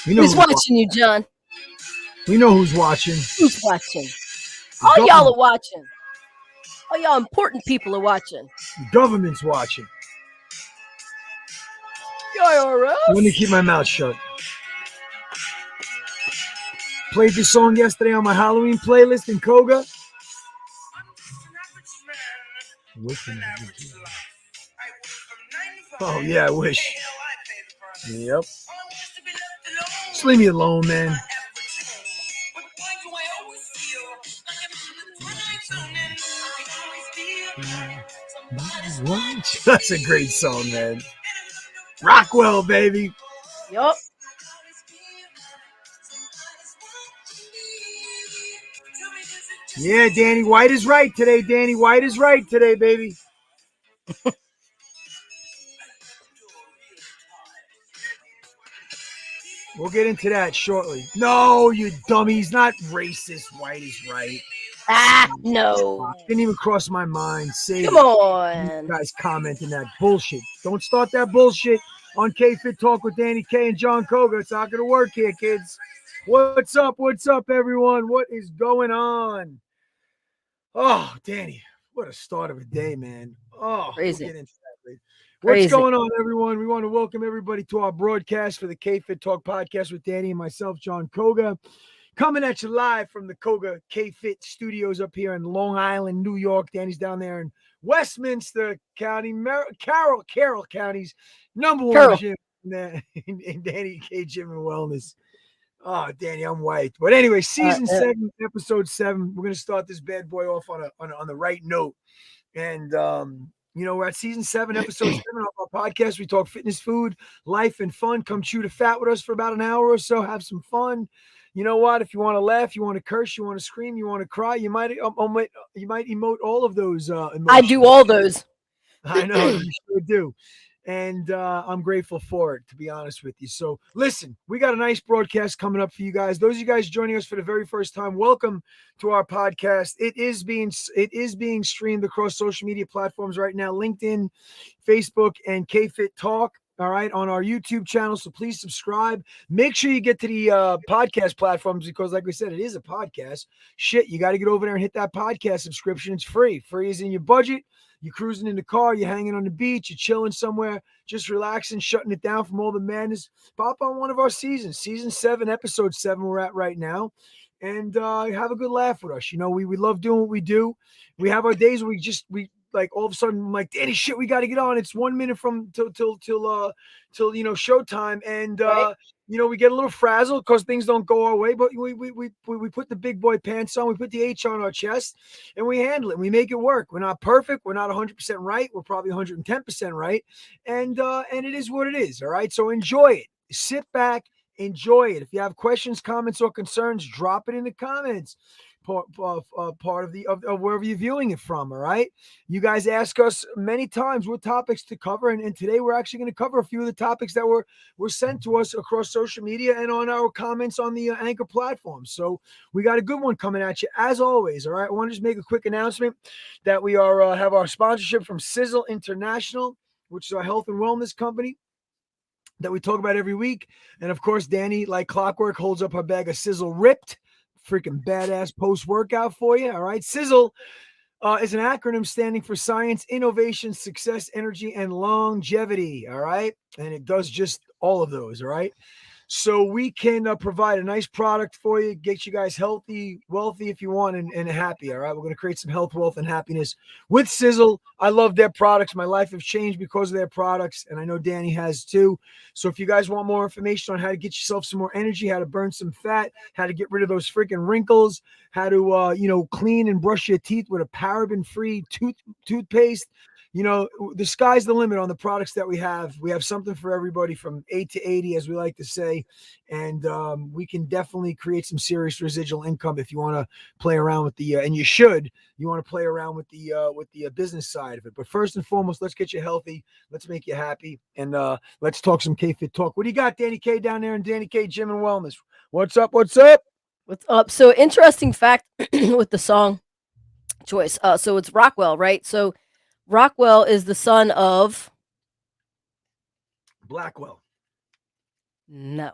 We know Who's watching you, John? We know who's watching. Who's watching? All y'all are watching. All y'all important people are watching. The government's watching. IRS. Let me keep my mouth shut. Played this song yesterday on my Halloween playlist in Koga. Oh yeah, I wish. Yep. Just leave me alone, man. That's a great song, man. Rockwell, baby. Yup. Yeah, Danny White is right today. Danny White is right today, baby. We'll get into that shortly. No, you dummies. Not racist. White is right. No. Didn't even cross my mind. Come on. You guys commenting that bullshit. Don't start that bullshit on KFit Talk with Danny K and Jon Koga. It's not going to work here, kids. What's up? What's up, everyone? What is going on? Oh, Danny, what a start of a day, man. Oh, crazy. We'll get into that later. What's going on, everyone? We want to welcome everybody to our broadcast for the KFit Talk podcast with Danny and myself, Jon Koga. Coming at you live from the Koga KFit studios up here in Long Island, New York. Danny's down there in Westminster County, Carroll County's number one gym in Danny K Gym and Wellness. Oh, Danny, I'm white. But anyway, season 7, episode 7. We're gonna start this bad boy off on the right note. And we're at season 7, episode 7 of our podcast. We talk fitness, food, life, and fun. Come chew the fat with us for about an hour or so. Have some fun. You know what? If you want to laugh, you want to curse, you want to scream, you want to cry, you might emote all of those emotions. I do all those. I know you sure do. And I'm grateful for it, to be honest with you. So listen, we got a nice broadcast coming up for you guys. Those of you guys joining us for the very first time, welcome to our podcast. It is being streamed across social media platforms right now, LinkedIn, Facebook, and KFit Talk. All right, on our YouTube channel. So please subscribe. Make sure you get to the podcast platforms because, like we said, it is a podcast. Shit, you got to get over there and hit that podcast subscription. It's free. Free is in your budget. You're cruising in the car, you're hanging on the beach, you're chilling somewhere, just relaxing, shutting it down from all the madness. Pop on one of our seasons, season 7, episode 7 we're at right now, and have a good laugh with us. You know, we love doing what we do. We have our days where we like all of a sudden I'm like, Danny, shit, we got to get on. It's 1 minute from till showtime, and right. We get a little frazzled because things don't go our way, but we put the big boy pants on, we put the H on our chest, and we handle it. We make it work. We're not perfect. We're not 100% right. We're probably 110% right, and it is what it is. All right, so enjoy it. Sit back, enjoy it. If you have questions, comments, or concerns, drop it in the comments. Part of wherever you're viewing it from. All right, you guys ask us many times what topics to cover, and today we're actually going to cover a few of the topics that were sent to us across social media and on our comments on the Anchor platform. So we got a good one coming at you as always. All right, I want to just make a quick announcement that we are have our sponsorship from Sizzle International, which is our health and wellness company that we talk about every week. And of course, Danny, like clockwork, holds up her bag of Sizzle Ripped. Freaking badass post-workout for you. All right. Sizzle is an acronym standing for science, innovation, success, energy, and longevity. All right. And it does just all of those. All right. So we can provide a nice product for you, get you guys healthy, wealthy if you want, and happy. All right. We're going to create some health, wealth, and happiness with Sizzle. I love their products. My life has changed because of their products. And I know Danny has too. So if you guys want more information on how to get yourself some more energy, how to burn some fat, how to get rid of those freaking wrinkles, how to, clean and brush your teeth with a paraben-free toothpaste, the sky's the limit on the products that we have. We have something for everybody from 8 to 80, as we like to say. And we can definitely create some serious residual income if you want to play around with and you want to play around with the business side of it. But first and foremost, let's get you healthy. Let's make you happy. And let's talk some KFit Talk. What do you got, Danny K, down there in Danny K Gym and Wellness? What's up? What's up? What's up? So interesting fact with the song choice. So it's Rockwell, right? So Rockwell is the son of Blackwell. No.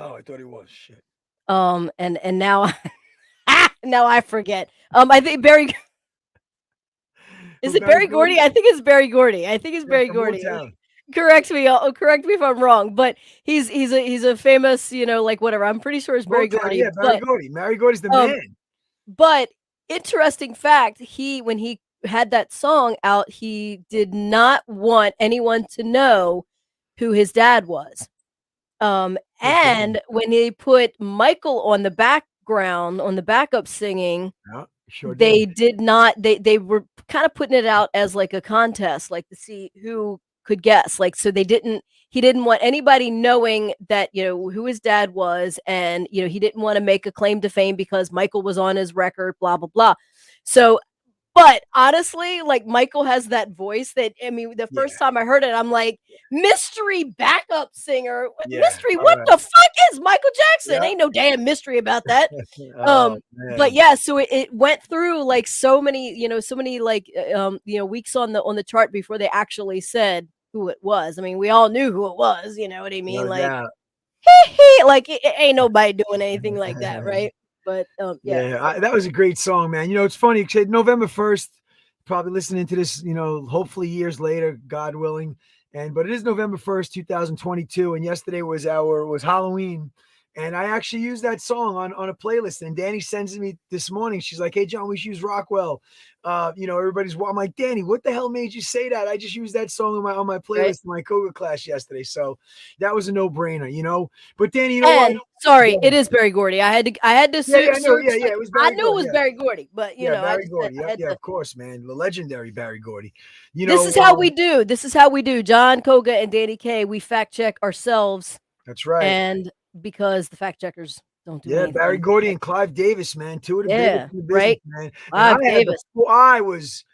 Oh, I thought he was. Shit. And now now I forget. I think Barry is Who, it Barry Barry Gordy? Gordy? I think it's Barry Gordy. I think it's Yeah, Barry from Gordy. Motown. Correct me if I'm wrong, but he's a famous, like whatever. I'm pretty sure it's Barry Motown, Gordy, yeah, Barry Gordy. Barry Gordy's the um man. but interesting fact, when he had that song out, he did not want anyone to know who his dad was. Good for him. And when they put Michael on the background, on the backup singing, Yeah, sure did. they did not they were kind of putting it out as like a contest, like to see who could guess. Like, so he didn't want anybody knowing that, who his dad was, and he didn't want to make a claim to fame because Michael was on his record, blah blah blah. So, but honestly, like, Michael has that voice that, I mean, the Yeah, first time I heard it, I'm like, mystery backup singer. yeah. Mystery, All what right. the fuck is Michael Jackson? Yeah. Ain't no damn mystery about that. Oh But man. yeah, so it went through like so many like weeks on the chart before they actually said who it was. I mean, we all knew who it was, you know what I mean? No Like, doubt. like it ain't nobody doing anything like that, right? But yeah. Yeah, that was a great song, man. It's funny. November 1st, probably listening to this, hopefully years later, God willing. But it is November 1st, 2022, and yesterday was Halloween. And I actually used that song on a playlist. And Danny sends me this morning. She's like, "Hey John, we should use Rockwell." I'm like, "Danny, what the hell made you say that? I just used that song on my Right. playlist in my Koga class yesterday." So that was a no-brainer. But Danny, you know what? And sorry, Yeah. it is Barry Gordy. I had to Yeah, I know. search. Yeah, yeah, Like, it was I Barry knew it Gordy. was Yeah. Barry Gordy, but Yeah, I Barry just Gordy. I Yep, had yeah, to. of course, man. The legendary Barry Gordy. This is how we do. This is how we do. Jon Koga and Danny K. We fact check ourselves, That's right. and because the fact checkers don't do Yeah, Barry anything. Gordy and Clive Davis, man. Two of the biggest Yeah, in the business, right. man. And Clive Davis. I was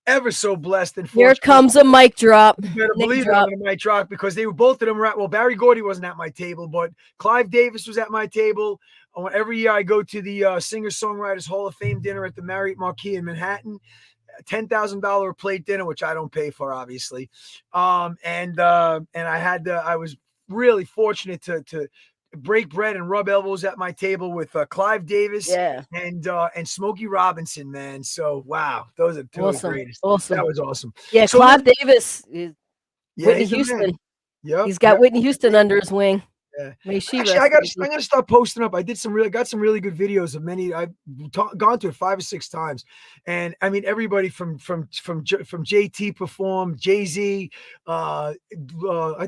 ever so blessed and Here fortunate. comes a mic drop. You better Name believe it. I'm drop. going to mic drop because both of them were at. Well, Barry Gordy wasn't at my table, but Clive Davis was at my table. Every year I go to the Singer Songwriters Hall of Fame dinner at the Marriott Marquis in Manhattan. $10,000 plate dinner, which I don't pay for, obviously. And I was really fortunate to break bread and rub elbows at my table with Clive Davis Yeah. and Smokey Robinson, man. So wow, those are two of the Awesome. greatest. Awesome. That was awesome. Yeah, So Clive Davis. yeah, Whitney he's the man. Houston. Yep. He's got Whitney Houston under his wing. Yeah. May she Actually, rest. I gotta start posting up. I got some really good videos of many. I've gone to it 5 or 6 times, and I mean everybody from JT performed, Jay-Z. I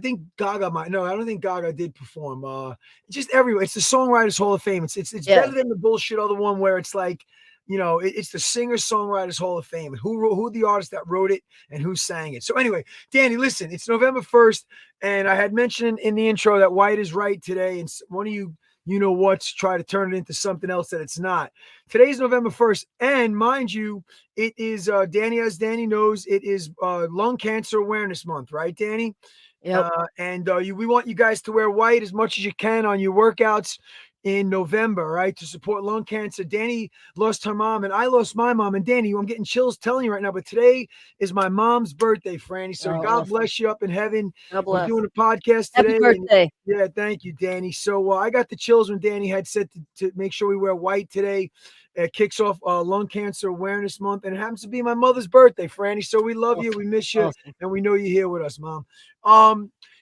think Gaga might. No, I don't think Gaga did perform. Just everywhere. It's the Songwriters Hall of Fame. It's Yeah. better than the bullshit other one where it's like, it's the Singer Songwriters Hall of Fame. Who the artist that wrote it and who sang it. So anyway, Danny, listen, it's November 1st. And I had mentioned in the intro that White is right today, and one of you know what's try to turn it into something else that it's not. Today's November 1st, and mind you, it is Danny, as Danny knows, it is Lung Cancer Awareness Month, right, Danny? Yep. We want you guys to wear white as much as you can on your workouts in November, right, to support lung cancer. Danny lost her mom, and I lost my mom. And Danny, I'm getting chills telling you right now, but today is my mom's birthday, Franny. So God Awesome. bless you up in heaven. God We're bless. doing a podcast Happy today. birthday. Yeah, thank you, Danny. So I got the chills when Danny had said to make sure we wear white today. It kicks off Lung Cancer Awareness Month, and it happens to be my mother's birthday, Franny. So we love you, we miss you, and we know you're here with us, Mom.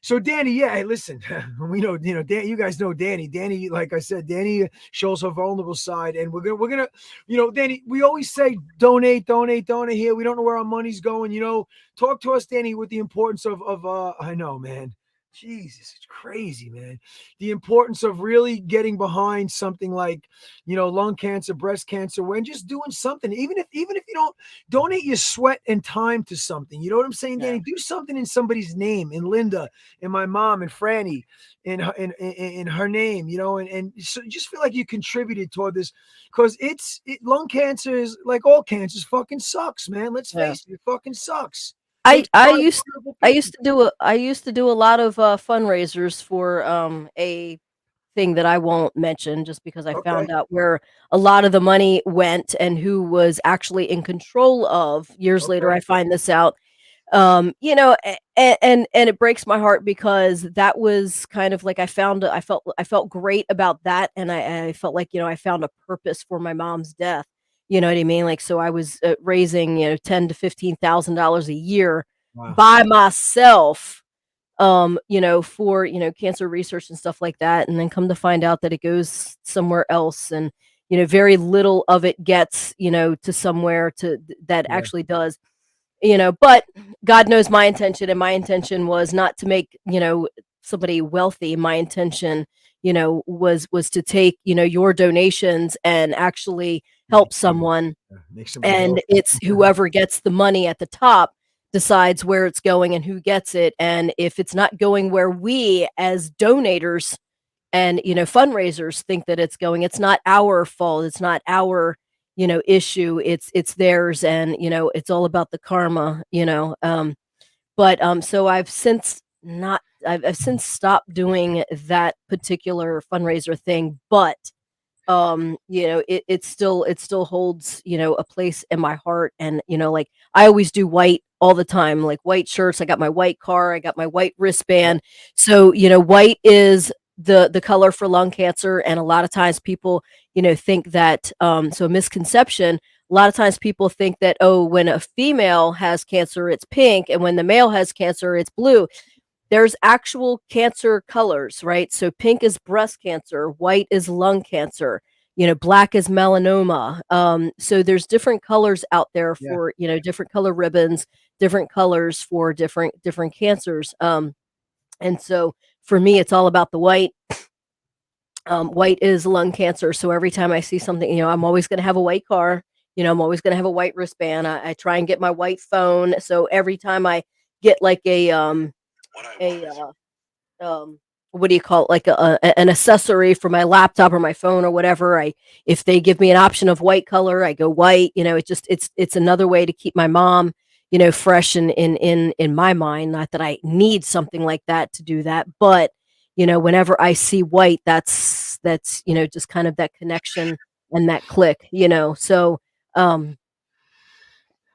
So Danny, yeah, hey, listen, we know, Dan, you guys know Danny. Danny, like I said, Danny shows her vulnerable side, and we're gonna, Danny, we always say donate here. We don't know where our money's going. Talk to us, Danny, with the importance of I know, man. Jesus, it's crazy, man. The importance of really getting behind something like, lung cancer, breast cancer, when just doing something, even if you don't donate your sweat and time to something. You know what I'm saying, Danny? Do something in somebody's name, in Linda, in my mom, and Franny, in her name, and so just feel like you contributed toward this, because lung cancer is like all cancers, fucking sucks, man. Let's face it fucking sucks. I used to do a lot of fundraisers for a thing that I won't mention, just because I found out where a lot of the money went and who was actually in control of. Years later, I find this out. And it breaks my heart because that was kind of like I felt great about that, and I felt like I found a purpose for my mom's death. You know what I mean? Like, so I was raising ten to $15,000 a year Wow. by myself, for cancer research and stuff like that, and then come to find out that it goes somewhere else, and very little of it gets to somewhere that Yeah. actually does. But God knows my intention, and my intention was not to make somebody wealthy. My intention was to take your donations and actually help Make somebody, someone, make somebody and healthy. it's whoever gets the money at the top decides where it's going and who gets it. And if it's not going where we as donators and fundraisers think that it's going, it's not our fault, it's not our issue, it's theirs. And it's all about the karma. But so I've since stopped doing that particular fundraiser thing. But it still holds a place in my heart. And like, I always do white all the time, like white shirts. I got my white car, I got my white Yeah. wristband. So white is the color for lung cancer. And a lot of times people think that, so a misconception, a lot of times people think that, oh, when a female has cancer it's pink, and when the male has cancer it's blue. There's actual cancer colors, right? So pink is breast cancer, white is lung cancer, black is melanoma. So there's different colors out there Yeah. for, different color ribbons, different colors for different cancers. And so for me, it's all about the white. White is lung cancer. So every time I see something, I'm always going to have a white car. I'm always going to have a white wristband. I try and get my white phone. So every time I get like a what do you call it, like an accessory for my laptop or my phone or whatever, I if they give me an option of white color, I go white. It's another way to keep my mom fresh in my mind. Not that I need something like that to do that, but whenever I see white, that's just kind of that connection and that click. So um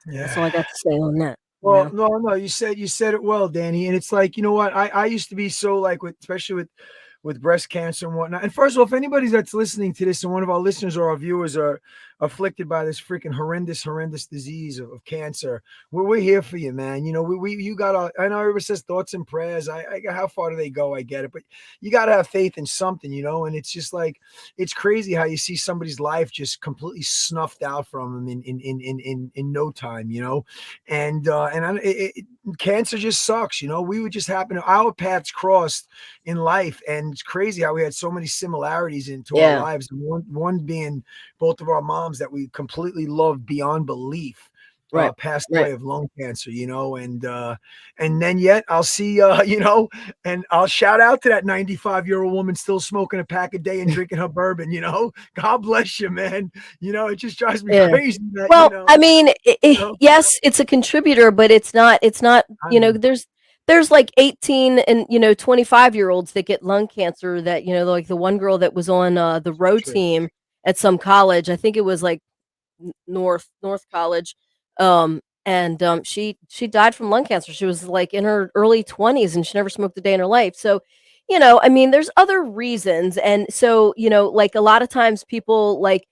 that's Yeah. all I got to say on that. Well, no, no, you said it well, Danny. And it's like, you know what? I used to be so like with, especially with breast cancer and whatnot. And first of all, if anybody that's listening to this and one of our listeners or our viewers are afflicted by this freaking horrendous disease of cancer, we're here for you, man. We you gotta, I know everybody says thoughts and prayers. How far do they go? I get it, but you gotta have faith in something, and it's just like it's crazy how you see somebody's life just completely snuffed out from them in no time, cancer just sucks. We would just happen to our paths crossed in life, and it's crazy how we had so many similarities into our Yeah. lives. And one being both of our moms that we completely loved beyond belief. Right. Passed Right. away of lung cancer, and then yet I'll see, and I'll shout out to that 95-year-old woman still smoking a pack a day and drinking her bourbon. God bless you, man. It just drives me Yeah. crazy that Well, I mean, you know, yes, it's a contributor, but it's not, I know. there's like 18 and 25-year-olds that get lung cancer, that like the one girl that was on the row True. team at some college. I think it was like North College. And she died from lung cancer. She was like in her early 20s, and she never smoked a day in her life. So, I mean, there's other reasons. And so, like a lot of times people like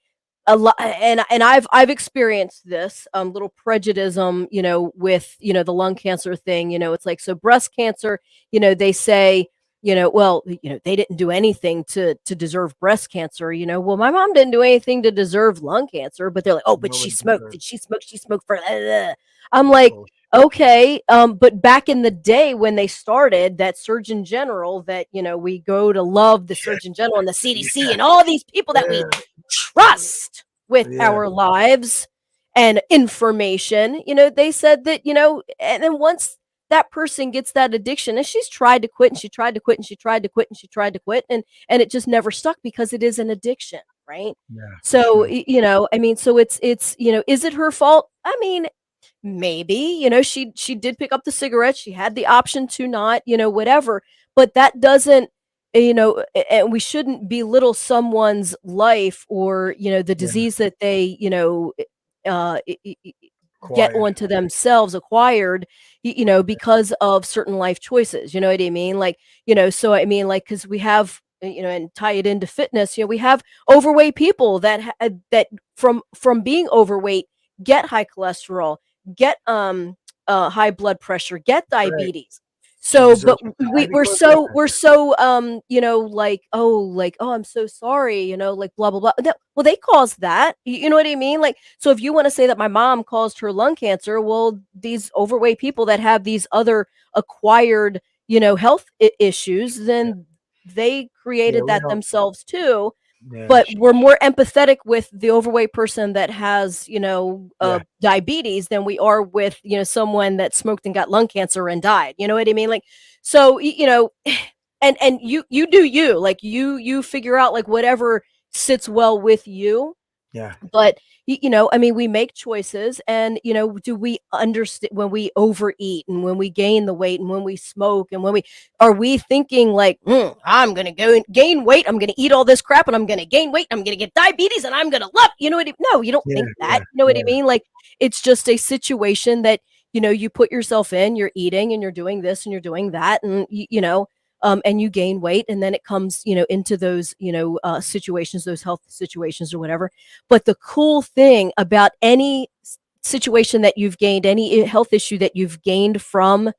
a lot, and I've experienced this little prejudice, with the lung cancer thing. It's like, so breast cancer, they say, well, they didn't do anything to deserve breast cancer. Well, my mom didn't do anything to deserve lung cancer, but they're like, oh, but she Nobody smoked. deserves Did she smoke? She smoked for I'm like, bullshit. okay. But back in the day when they started, that Surgeon General that we go to love, the Surgeon General and the CDC Yeah, and all these people that we yeah, trust with yeah, our lives and information, they said that, and then once that person gets that addiction, and she's tried to quit, and she tried to quit, and she tried to quit, and she tried to quit, and it just never stuck because it is an addiction, right? yeah, for So, sure. I mean, so it's is it her fault? I mean, maybe, she did pick up the cigarettes, she had the option to not, whatever, but that doesn't, and we shouldn't belittle someone's life or, the Yeah, disease that they, uh, i- i- get Acquired. onto themselves, acquired, because of certain life choices. You know what I mean? Like, so I mean, like, because we have, and tie it into fitness, we have overweight people that from being overweight get high cholesterol, get high blood pressure, get Right. diabetes. She So, but deserves to die we're because of so that. we're so like, oh, I'm so sorry, like blah blah blah. Well, they caused that. You know what I mean? Like, so if you want to say that my mom caused her lung cancer, well, these overweight people that have these other acquired, health issues, then they Yeah, created we that don't. themselves too. Yeah, But we're more empathetic with the overweight person that has, yeah, diabetes than we are with, someone that smoked and got lung cancer and died. You know what I mean? Like, so, and you do you, like, you figure out like whatever sits well with you. yeah. But I mean, we make choices, and do we understand when we overeat and when we gain the weight and when we smoke and when we are we thinking like, I'm gonna go and gain weight, I'm gonna eat all this crap and I'm gonna gain weight, I'm gonna get diabetes and I'm gonna love, no, you don't Yeah, think that. yeah, You know what I yeah. mean? Like, it's just a situation that you put yourself in, you're eating and you're doing this and you're doing that, and and you gain weight, and then it comes into those situations, those health situations or whatever. But the cool thing about any situation that you've gained, any health issue that you've gained from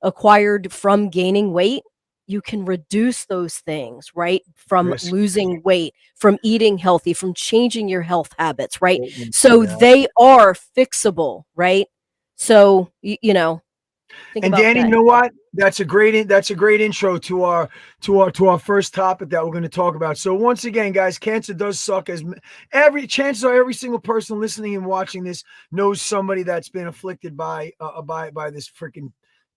acquired from gaining weight, you can reduce those things, right? From Risk. losing weight, from eating healthy, from changing your health habits, right? So Yeah. they are fixable, right? So, think And about Danny, you that. know what? That's a great intro to our first topic that we're going to talk about. So once again, guys, cancer does suck. As chances are every single person listening and watching this knows somebody that's been afflicted by this freaking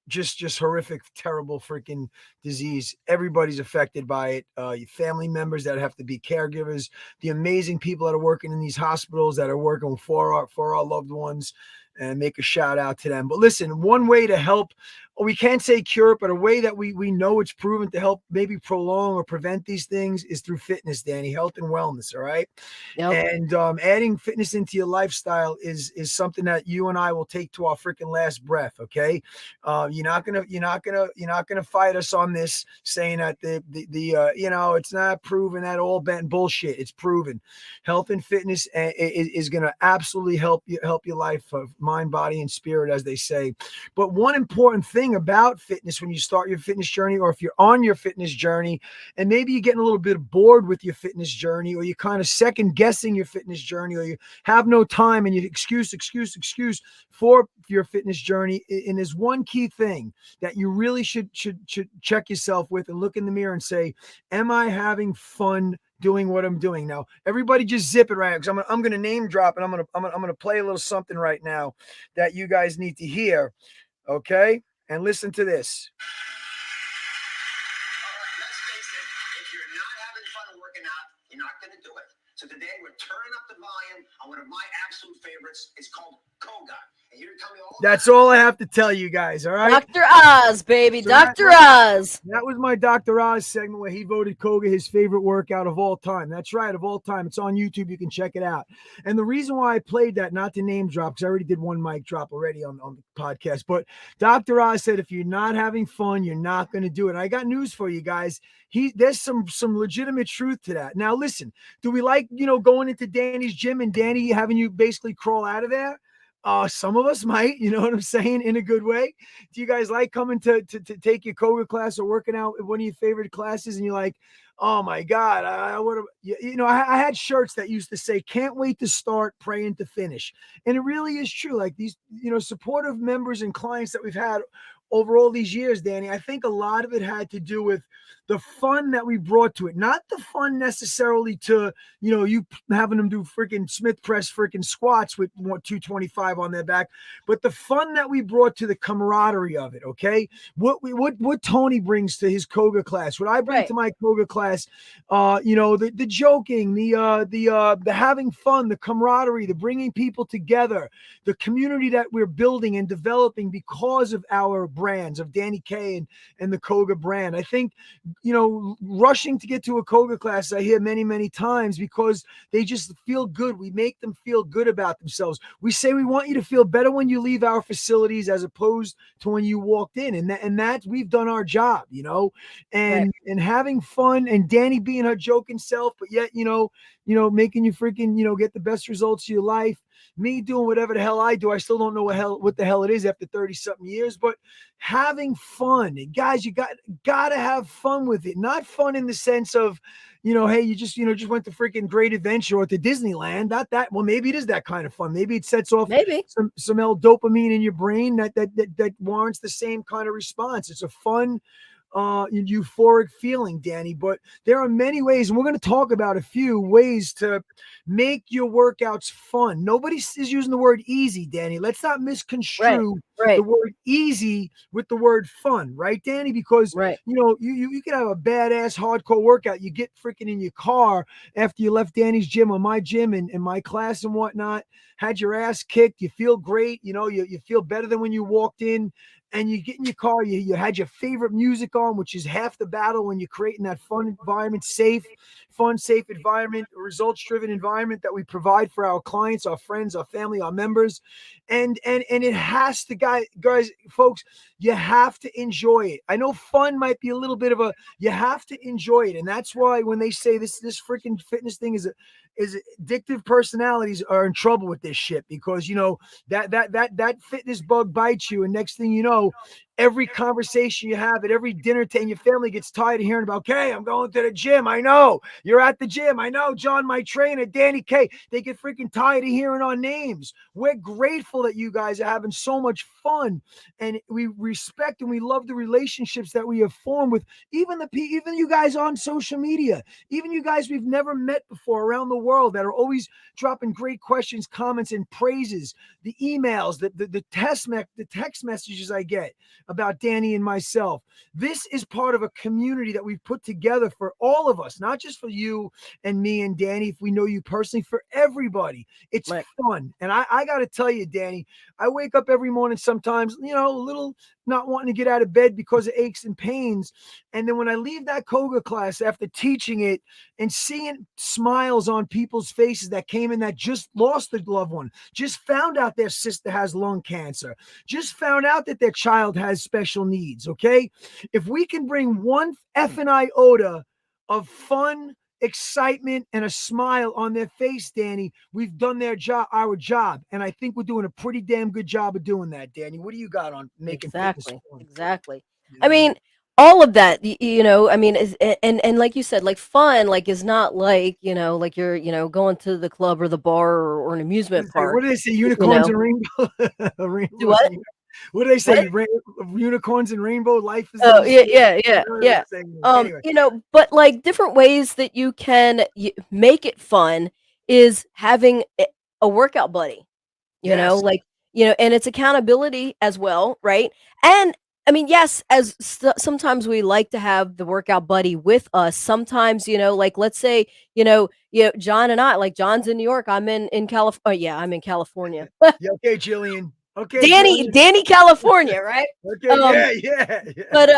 just horrific, terrible freaking disease. Everybody's affected by it. Your family members that have to be caregivers, the amazing people that are working in these hospitals that are working for our loved ones, and make a shout out to them. But listen, one way to help, we can't say cure it, but a way that we know it's proven to help maybe prolong or prevent these things is through fitness, Danny, health and wellness. All right. Yep. And adding fitness into your lifestyle is something that you and I will take to our freaking last breath. Okay. You're not gonna fight us on this, saying that it's not proven, that all bent bullshit. It's proven. Health and fitness is gonna absolutely help your life of mind, body, and spirit, as they say. But one important thing about fitness when you start your fitness journey, or if you're on your fitness journey, and maybe you're getting a little bit bored with your fitness journey, or you're kind of second guessing your fitness journey, or you have no time and you excuse for your fitness journey. And there's one key thing that you really should check yourself with and look in the mirror and say, am I having fun doing what I'm doing? Now, everybody just zip it right now, because I'm gonna name drop, and I'm gonna play a little something right now that you guys need to hear. Okay? And listen to this. Let's face it, if you're not having fun working out, you're not going to do it. So today we're turning up the volume on one of my absolute favorites. It's called Koga. And you're tell me all. That's all I have to tell you guys. All right. Dr. Oz, baby, So that, Dr. Oz. that was my Dr. Oz segment where he voted Koga his favorite workout of all time. That's right, of all time. It's on YouTube. You can check it out. And the reason why I played that, not to name drop, because I already did one mic drop already on the podcast, but Dr. Oz said, if you're not having fun, you're not going to do it. And I got news for you guys. There's some legitimate truth to that. Now, listen, do we like, going into Danny's gym and Danny having you basically crawl out of there? Some of us might, you know what I'm saying, in a good way. Do you guys like coming to take your Koga class or working out at one of your favorite classes, and you're like, oh my God, I would have, I had shirts that used to say, can't wait to start, praying to finish. And it really is true. Like these, supportive members and clients that we've had over all these years, Danny, I think a lot of it had to do with the fun that we brought to it. Not the fun necessarily to, you having them do freaking Smith press freaking squats with 225 on their back, but the fun that we brought to the camaraderie of it. Okay. What Tony brings to his Koga class, what I bring Right. to my Koga class, the joking, the having fun, the camaraderie, the bringing people together, the community that we're building and developing because of our brands of Danny K and the Koga brand. I think rushing to get to a Koga class, I hear many, many times, because they just feel good. We make them feel good about themselves. We say we want you to feel better when you leave our facilities as opposed to when you walked in. And that we've done our job, Right. and having fun, and Danny being her joking self, but yet, making you freaking, get the best results of your life. Me doing whatever the hell I do. I still don't know what the hell it is after 30 something years, but having fun. And guys, you gotta have fun with it. Not fun in the sense of, hey, you just went to freaking Great Adventure or to Disneyland. Not that. Well, maybe it is that kind of fun. Maybe it sets off Maybe. some L-dopamine in your brain that warrants the same kind of response. It's a fun, euphoric feeling, Danny. But there are many ways, and we're going to talk about a few ways to make your workouts fun. Nobody is using the word easy, Danny. Let's not Right. misconstrue the Right. word easy with the word fun, right, Danny? Because Right. you could have a badass hardcore workout. You get freaking in your car after you left Danny's gym or my gym and my class and whatnot, had your ass kicked, you feel great, you feel better than when you walked in, and you get in your car, you had your favorite music on, which is half the battle when you're creating that fun environment, safe environment, results driven environment that we provide for our clients, our friends, our family, our members. And it has to, guys, folks, you have to enjoy it. I know fun might be a little bit of a, you have to enjoy it. And that's why when they say this freaking fitness thing is addictive, personalities are in trouble with this shit, because that fitness bug bites you, and next thing you know, every conversation you have at every dinner table, your family gets tired of hearing about, okay, I'm going to the gym. I know you're at the gym. I know John, my trainer, Danny K. They get freaking tired of hearing our names. We're grateful that you guys are having so much fun, and we respect and we love the relationships that we have formed with even you guys on social media, even you guys we've never met before around the world that are always dropping great questions, comments, and praises. The emails, the text messages I get about Danny and myself. This is part of a community that we've put together for all of us, not just for you and me and Danny, if we know you personally, for everybody. It's Right. fun. And I got to tell you, Danny, I wake up every morning sometimes, a little not wanting to get out of bed because of aches and pains. And then when I leave that Koga class after teaching it and seeing smiles on people's faces that came in that just lost a loved one, just found out their sister has lung cancer, just found out that their child has special needs, okay? If we can bring one effing iota of fun, excitement, and a smile on their face, Danny, we've done our job. And I think we're doing a pretty damn good job of doing that, Danny. What do you got on making fitness Exactly. fun? Exactly. You I know? mean, all of that, I mean, and like you said, like fun, like is not like, like you're, going to the club or the bar or an amusement What park, do they say? you Unicorns know. and rainbow, Do rainbows. what? What do they say? What? Unicorns and rainbow. Life is Oh, little yeah, sweet. yeah, yeah, yeah. Anyway, But like different ways that you can make it fun is having a workout buddy. yes. Like, and it's accountability as well, right? And I mean, yes, sometimes we like to have the workout buddy with us. Sometimes, like let's say, John and I, like John's in New York, I'm in California. Oh, yeah, I'm in California. Yeah. Okay, Jillian. Okay, Danny, Jillian. Danny, California, right? Okay. Um, Yeah. but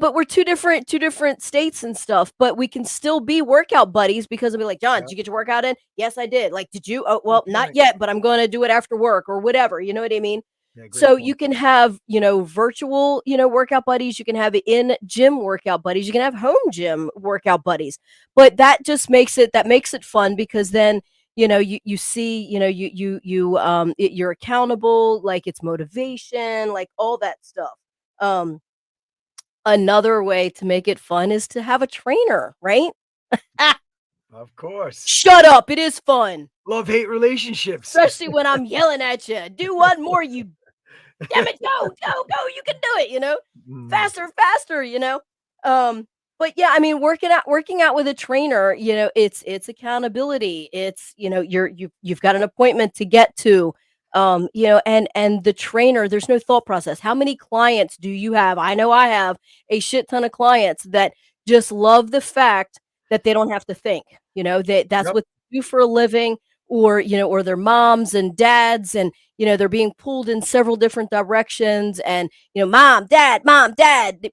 but we're two different states and stuff, but we can still be workout buddies because I'll be like, John, Yeah. did you get your workout in? Yes, I did. Like, did you? Oh, well, not Okay. yet, but I'm going to do it after work or whatever. You know what I mean? Yeah. Great So point. you can have, virtual, workout buddies. You can have in gym workout buddies. You can have home gym workout buddies. But that makes it fun because then, you see, you're accountable, like it's motivation, like all that stuff. Um, Another way to make it fun is to have a trainer, right? Ah, Of course. shut up. It is fun. Love hate relationships. Especially when I'm yelling at you. Do one more, you damn it, go, you can do it, Mm. faster, faster, but yeah, I mean, working out with a trainer, it's accountability. It's, you've got an appointment to get to, and the trainer, there's no thought process. How many clients do you have? I know I have a shit ton of clients that just love the fact that they don't have to think, that's Yep. what they do for a living, or or their moms and dads, and they're being pulled in several different directions, and mom, dad,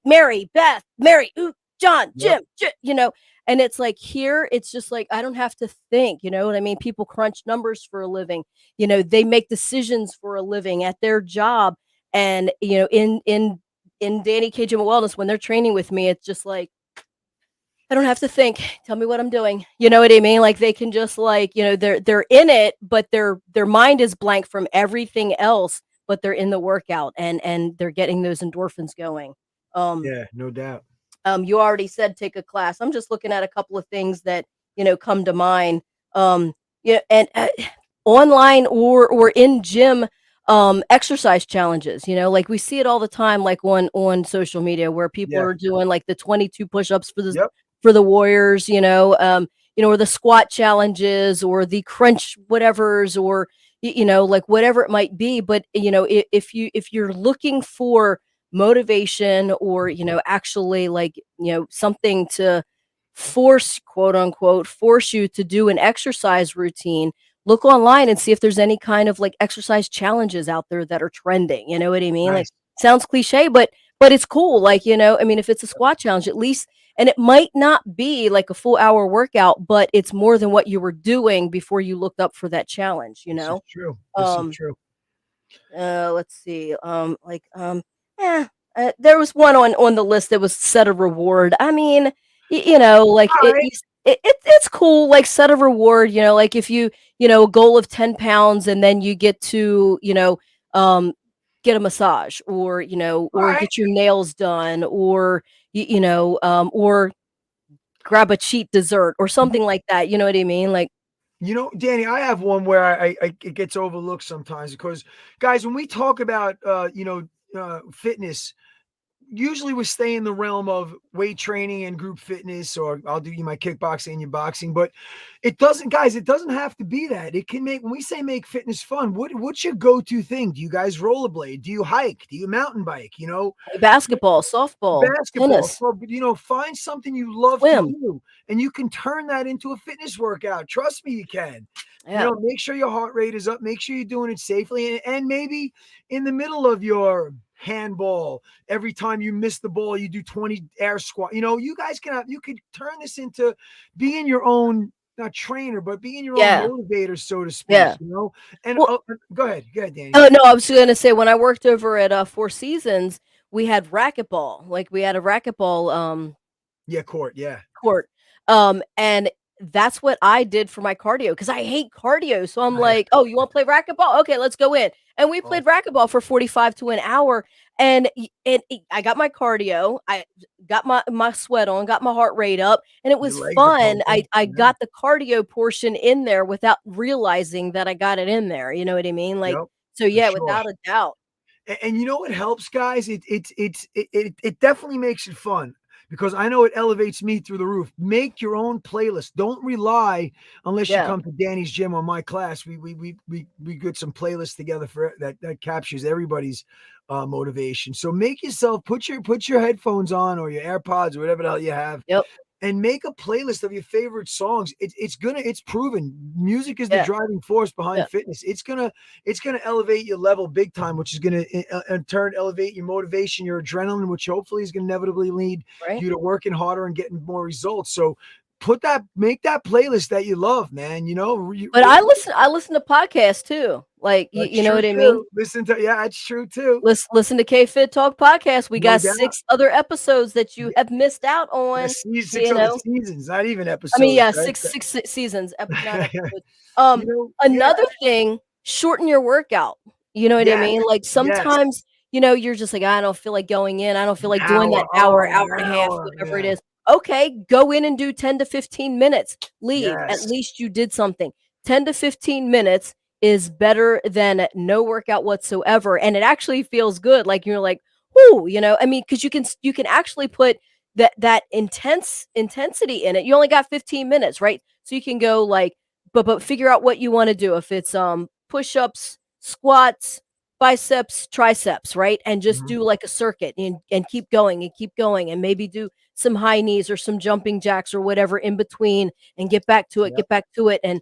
Mary, Beth, Mary, ooh, John, Yep. Jim, and it's like here, it's just like I don't have to think, you know what I mean? People crunch numbers for a living. They make decisions for a living at their job. And in Danny K Gym Wellness, when they're training with me, it's just like I don't have to think. Tell me what I'm doing. You know what I mean? Like they can just like, they're in it, but their mind is blank from everything else, but they're in the workout, and they're getting those endorphins going. Um Yeah, no doubt. you already said take a class. I'm just looking at a couple of things that, come to mind. And online or in gym exercise challenges, like we see it all the time, like on social media, where people Yeah. are doing like the 22 push-ups Yep. for the warriors, or the squat challenges or the crunch whatevers, or like whatever it might be. But if you're looking for motivation, or actually like something to force, quote unquote, force you to do an exercise routine, look online and see if there's any kind of like exercise challenges out there that are trending. You know what I mean? Like Nice. sounds cliche, but it's cool. Like, I mean, if it's a squat challenge, at least, and it might not be like a full hour workout, but it's more than what you were doing before you looked up for that challenge, This is true. This is um true. let's see. Eh, there was one on the list that was set a reward. I mean, like All right. it's cool. Like set a reward. Like if a goal of 10 pounds, and then you get to get a massage, or All or right. get your nails done, or or grab a cheat dessert or something like that. You know what I mean? Like, Danny, I have one where I it gets overlooked sometimes because, guys, when we talk about fitness, usually we stay in the realm of weight training and group fitness, or I'll do you my kickboxing and your boxing. But it doesn't, guys, it doesn't have to be that. It can make, when we say make fitness fun, what's your go-to thing? Do you guys rollerblade? Do you hike? Do you mountain bike? basketball, softball, Basketball. tennis, So, find something you love to swim. do, and you can turn that into a fitness workout. Trust me, you can. Yeah. Make sure your heart rate is up. Make sure you're doing it safely, and maybe in the middle of your handball, every time you miss the ball, you do 20 air squat. You could turn this into being your own, not trainer, but being your own Yeah. motivator, so to speak. Yeah. And Well, go ahead, Danny. oh no, I was gonna say when I worked over at Four Seasons, we had racquetball. Like we had a racquetball Yeah, court. Yeah, court. And that's what I did for my cardio because I hate cardio. So I'm like, oh, you want to play racquetball? Okay, let's go in. And we played awesome. racquetball for 45 to an hour. And I got my cardio, I got my sweat on, got my heart rate up, and it Your was legs are fun. I pumping. I Yeah. got the cardio portion in there without realizing that I got it in there. You know what I mean? Like, Yep, so for yeah, sure. without a doubt. And you know what helps, guys? It definitely makes it fun because I know it elevates me through the roof. Make your own playlist. Don't rely unless you Yeah. come to Danny's gym or my class. We get some playlists together for that captures everybody's motivation. So make yourself put your headphones on or your AirPods or whatever the hell you have, Yep. and make a playlist of your favorite songs. It's proven music is the Yeah. driving force Yeah. behind fitness. It's gonna elevate your level big time, which is gonna in turn elevate your motivation, your adrenaline, which hopefully is gonna inevitably lead Right. you to working harder and getting more results. So make that playlist that you love, man. But I listen to podcasts too. Like That's you know true what I mean? too. Yeah, that's true too. Listen to KFit Talk podcast. We No got doubt. 6 other episodes that you have missed out on, Yes, see six you other know? seasons, not even I mean, episodes, yeah, right? six seasons, not episodes. Yeah, Another thing, shorten your workout. You know what I yes, mean? Like yes. sometimes, you're just like, I don't feel like going in. I don't feel An like doing that hour. hour, Oh, hour an and a half, hour. whatever it Yeah. is. Okay, go in and do 10 to 15 minutes. Leave. At Yes. least you did something. 10 to 15 minutes is better than no workout whatsoever. And it actually feels good. Like you're like, whoo, I mean, because you can actually put that intensity in it. You only got 15 minutes, right? So you can go like, but figure out what you want to do. If it's push-ups, squats, biceps, triceps, right? And just Mhm. do like a circuit and keep going and maybe do some high knees or some jumping jacks or whatever in between and Yep. get back to it. And,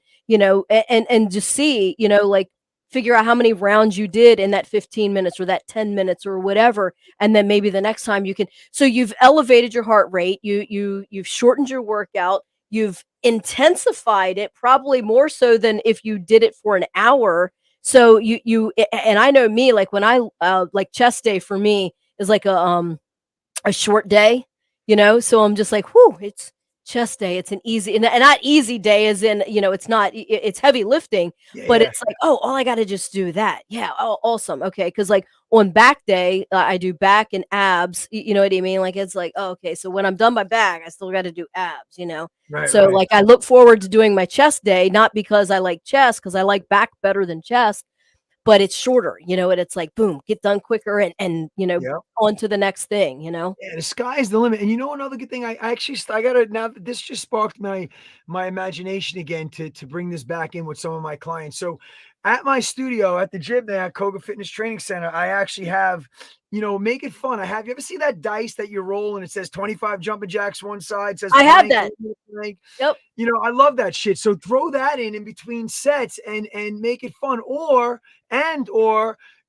and just see, like figure out how many rounds you did in that 15 minutes or that 10 minutes or whatever. And then maybe the next time you can, so you've elevated your heart rate, you've shortened your workout, you've intensified it probably more so than if you did it for an hour. So and I know me, like when I like chest day for me is like a short day, so I'm just like, whoo, it's chest day. It's an easy and not easy day as in, it's not it's heavy lifting, Yeah, but yeah. it's like, oh, all I got to just do that. Yeah, oh, awesome. Okay, cuz like on back day, I do back and abs, you know what I mean? Like it's like, oh, okay, so when I'm done my back, I still got to do abs. Right, So right. like I look forward to doing my chest day, not because I like chest, cuz I like back better than chest, but it's shorter, and it's like boom, get done quicker and Yep. on to the next thing. Yeah, the sky's the limit. And you know another good thing, I actually I gotta now that this just sparked my imagination again to bring this back in with some of my clients. So at my studio at the gym there at Koga Fitness Training Center, I actually have, make it fun. I have you ever see that dice that you roll and it says 25 jumping jacks one side, says I have plank, that. plank. Yep. I love that shit. So throw that in between sets and make it fun, or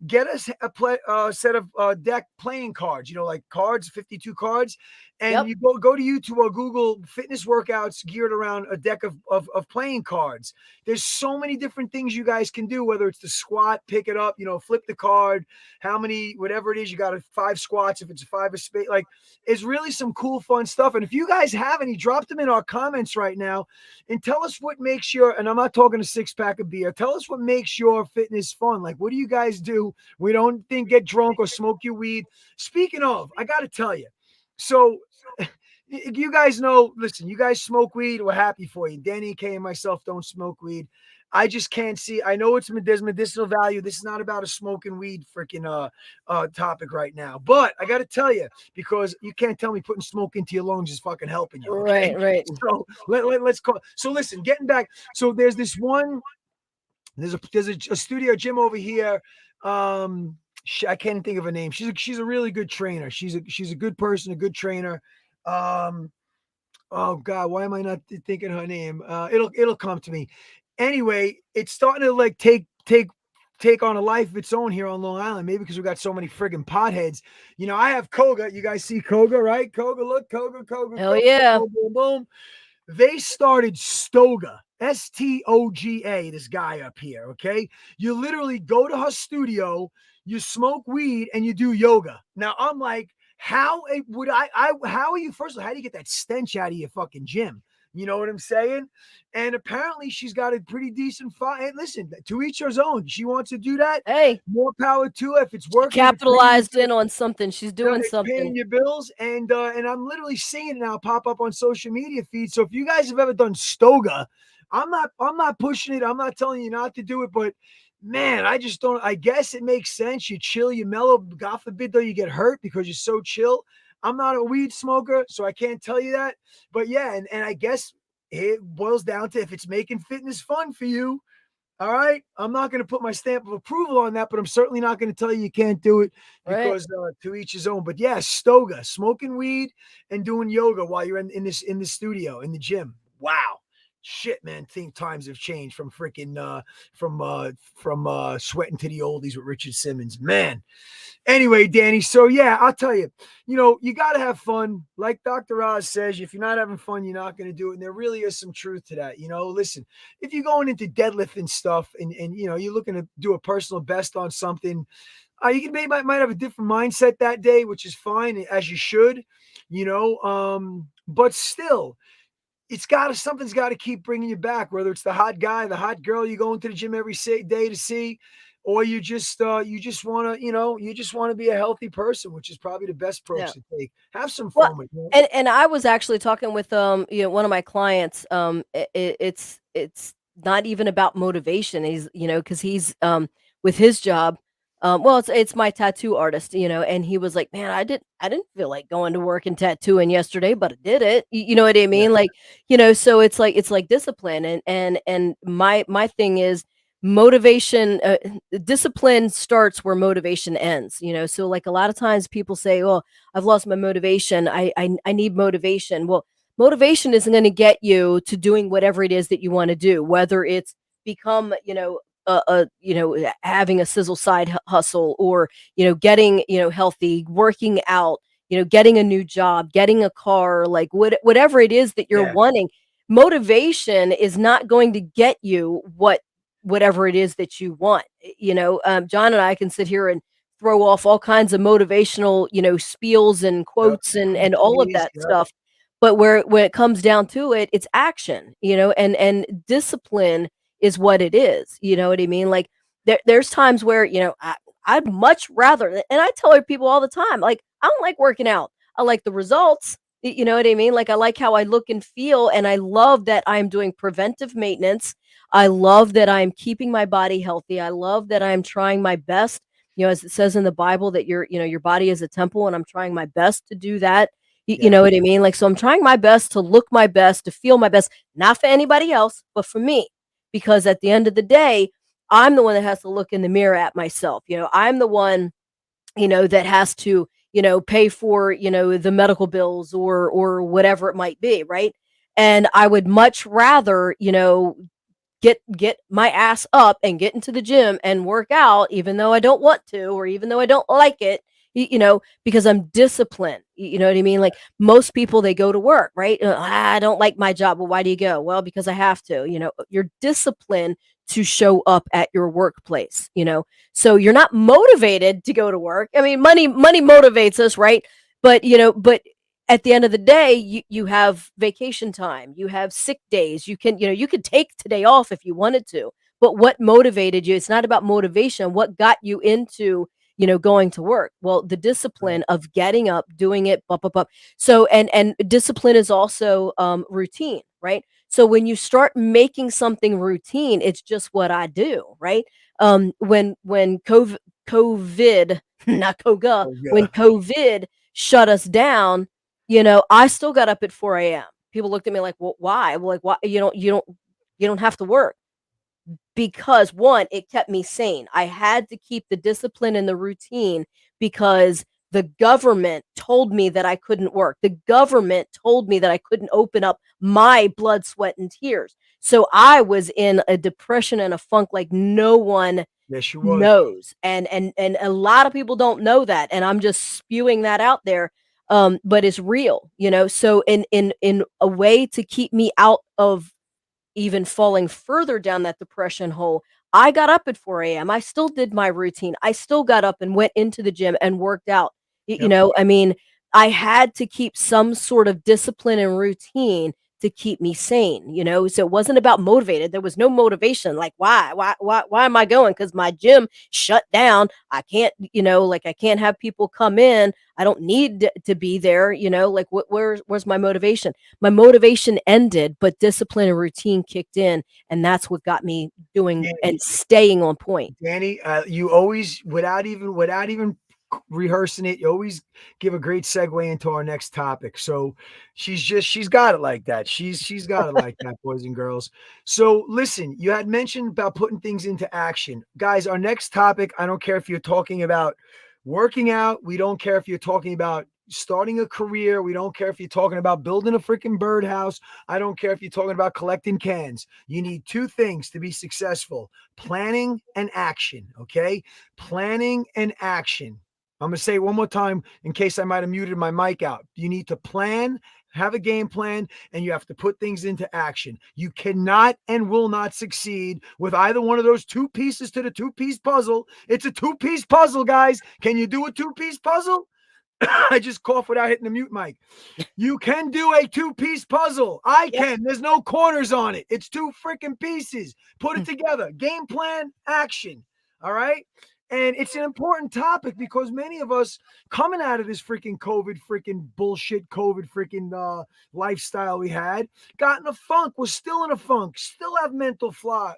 get us a set of deck playing cards. Like cards, 52 cards, and Yep. you go to YouTube or Google fitness workouts geared around a deck of playing cards. There's so many different things you guys can do. Whether it's the squat, pick it up, flip the card, how many, whatever it is, you got 5 squats. If it's a 5 a space, like it's really some cool, fun stuff. And if you guys have any, drop them in our comments right now and tell us what makes your, and I'm not talking a 6-pack of beer, tell us what makes your fitness fun. Like, what do you guys do? We don't think get drunk or smoke your weed. Speaking of, I got to tell you. So, you guys know, listen, you guys smoke weed. We're happy for you. Danny K and myself don't smoke weed. I just can't see. I know there's medicinal value. This is not about a smoking weed freaking topic right now. But I got to tell you, because you can't tell me putting smoke into your lungs is fucking helping you. Okay. Right, right. So let's call. So listen, getting back. So there's this one. There's a studio gym over here. I can't think of her name. She's a really good trainer. She's a good person, a good trainer. Um, oh God, why am I not thinking her name? It'll come to me. Anyway, it's starting to like take on a life of its own here on Long Island. Maybe because we got so many friggin' potheads. I have Koga. You guys see Koga, right? Koga, look, Koga, Hell yeah. boom, boom, boom. They started Stoga, Stoga, this guy up here. Okay. You literally go to her studio, you smoke weed, and you do yoga. Now I'm like, how would how are you, first of all, how do you get that stench out of your fucking gym? You know what I'm saying? And apparently she's got a pretty decent fight. Hey, listen, to each her own. She wants to do that. Hey, More power to her. If it's she working, if it's paying capitalized in on something. She's doing it's paying something. your bills, and I'm literally seeing it now pop up on social media feeds. So if you guys have ever done Stoga, I'm not pushing it. I'm not telling you not to do it, but man, I just don't. I guess it makes sense. You chill, you mellow. God forbid though you get hurt because you're so chill. I'm not a weed smoker, so I can't tell you that. But yeah, and I guess it boils down to if it's making fitness fun for you. All right. I'm not going to put my stamp of approval on that, but I'm certainly not going to tell you can't do it Right. because to each his own. But yeah, Stoga, smoking weed and doing yoga while you're in the studio, in the gym. Wow. Shit, man. Think times have changed from freaking from sweating to the oldies with Richard Simmons. Man. Anyway, Danny, so yeah, I'll tell you, you got to have fun. Like Dr. Oz says, if you're not having fun, you're not going to do it. And there really is some truth to that. Listen, if you're going into deadlifting stuff and you're looking to do a personal best on something, might have a different mindset that day, which is fine, as you should, but still, something's got to keep bringing you back, whether it's the hot guy, the hot girl you go into the gym every day to see, or you just want to, you just want to be a healthy person, which is probably the best approach Yeah. to take. Have some Well, fun with it. and I was actually talking with one of my clients. It's not even about motivation. He's because he's with his job. Well, it's my tattoo artist, and he was like, man, I didn't feel like going to work and tattooing yesterday, but I did it. You know what I Yeah. mean? Like, so it's like discipline, and my thing is, motivation, discipline starts where motivation ends, so like a lot of times people say, oh, I've lost my motivation, I need motivation. Well, motivation isn't going to get you to doing whatever it is that you want to do, whether it's become, having a sizzle side hustle, or getting healthy, working out, getting a new job, getting a car, like whatever it is that you're Yeah. wanting. Motivation is not going to get you whatever it is that you want. John and I can sit here and throw off all kinds of motivational, spiels and Yep. quotes and all of Cliches. that Yep. stuff. But when it comes down to it, it's action, and discipline is what it is. You know what I mean? Like there's times where, I'd much rather, and I tell people all the time, like, I don't like working out. I like the results. You know what I mean? Like, I like how I look and feel, and I love that I'm doing preventive maintenance. I love that I'm keeping my body healthy. I love that I'm trying my best, as it says in the Bible, that your body is a temple, and I'm trying my best to do that. You Yeah. know what I mean? Like, so I'm trying my best to look my best, to feel my best, not for anybody else, but for me. Because at the end of the day, I'm the one that has to look in the mirror at myself. I'm the one, that has to, pay for, the medical bills or whatever it might be, right? And I would much rather, get my ass up and get into the gym and work out, even though I don't want to, or even though I don't like it, because I'm disciplined. You know what I mean? Like, most people, they go to work, right? I don't like my job. Well, why do you go? Well, because I have to. You're disciplined to show up at your workplace. So you're not motivated to go to work. I mean, money motivates us, right? But at the end of the day, you have vacation time, you have sick days, you could take today off if you wanted to. But what motivated you? It's not about motivation. What got you into, going to work? Well, the Right. discipline of getting up, doing it, up. So, and discipline is also routine, right? So when you start making something routine, it's just what I do, right? When COVID, not Koga, Oh, when yeah. COVID shut us down, I still got up at 4 a.m. People looked at me like, well, why? Well, like, why? You don't have to work. Because one, it kept me sane. I had to keep the discipline and the routine because the government told me that I couldn't work. The government told me that I couldn't open up my blood, sweat, and tears. So I was in a depression and a funk like no one Yes, she was. knows. And a lot of people don't know that. And I'm just spewing that out there. But it's real, So in a way to keep me out of even falling further down that depression hole, I got up at 4 a.m. I still did my routine. I still got up and went into the gym and worked out. Yep. I mean, I had to keep some sort of discipline and routine to keep me sane, So it wasn't about motivated. There was no motivation. Like, why am I going? Because my gym shut down. I can't, like, I can't have people come in. I don't need to be there, like, where's my motivation? My motivation ended, but discipline and routine kicked in, and that's what got me doing and Danny, staying on point. Danny, you always, without even rehearsing it, you always give a great segue into our next topic. So she's got it like that. She's got it like that, boys and girls. So listen, you had mentioned about putting things into action. Guys, our next topic, I don't care if you're talking about working out, we don't care if you're talking about starting a career, we don't care if you're talking about building a freaking birdhouse, I don't care if you're talking about collecting cans. You need two things to be successful: planning and action. Okay. Planning and action. I'm going to say it one more time in case I might have muted my mic out. You need to plan, have a game plan, and you have to put things into action. You cannot and will not succeed with either one of those two pieces to the two-piece puzzle. It's a two-piece puzzle, guys. Can you do a two-piece puzzle? I just coughed without hitting the mute mic. You can do a two-piece puzzle. I Yep. can. There's no corners on it. It's two freaking pieces. Put it together. Game plan, action. All right. And it's an important topic because many of us coming out of this freaking COVID, freaking bullshit, COVID, freaking lifestyle we had, got in a funk, was still in a funk, still have mental fog,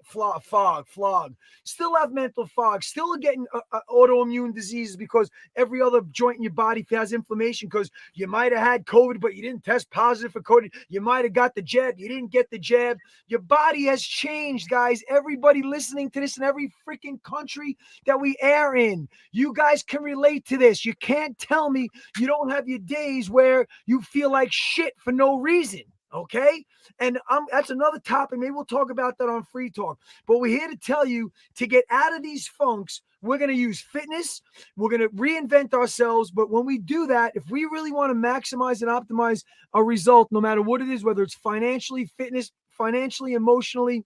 still have mental fog, still getting autoimmune diseases because every other joint in your body has inflammation because you might have had COVID, but you didn't test positive for COVID. You might have got the jab, you didn't get the jab. Your body has changed, guys. Everybody listening to this in every freaking country that we air in, you guys can relate to this. You can't tell me you don't have your days where you feel like shit for no reason. Okay. And that's another topic. Maybe we'll talk about that on Free Talk. But we're here to tell you to get out of these funks. We're going to use fitness. We're going to reinvent ourselves. But when we do that, if we really want to maximize and optimize a result, no matter what it is, whether it's financially, fitness, financially, emotionally,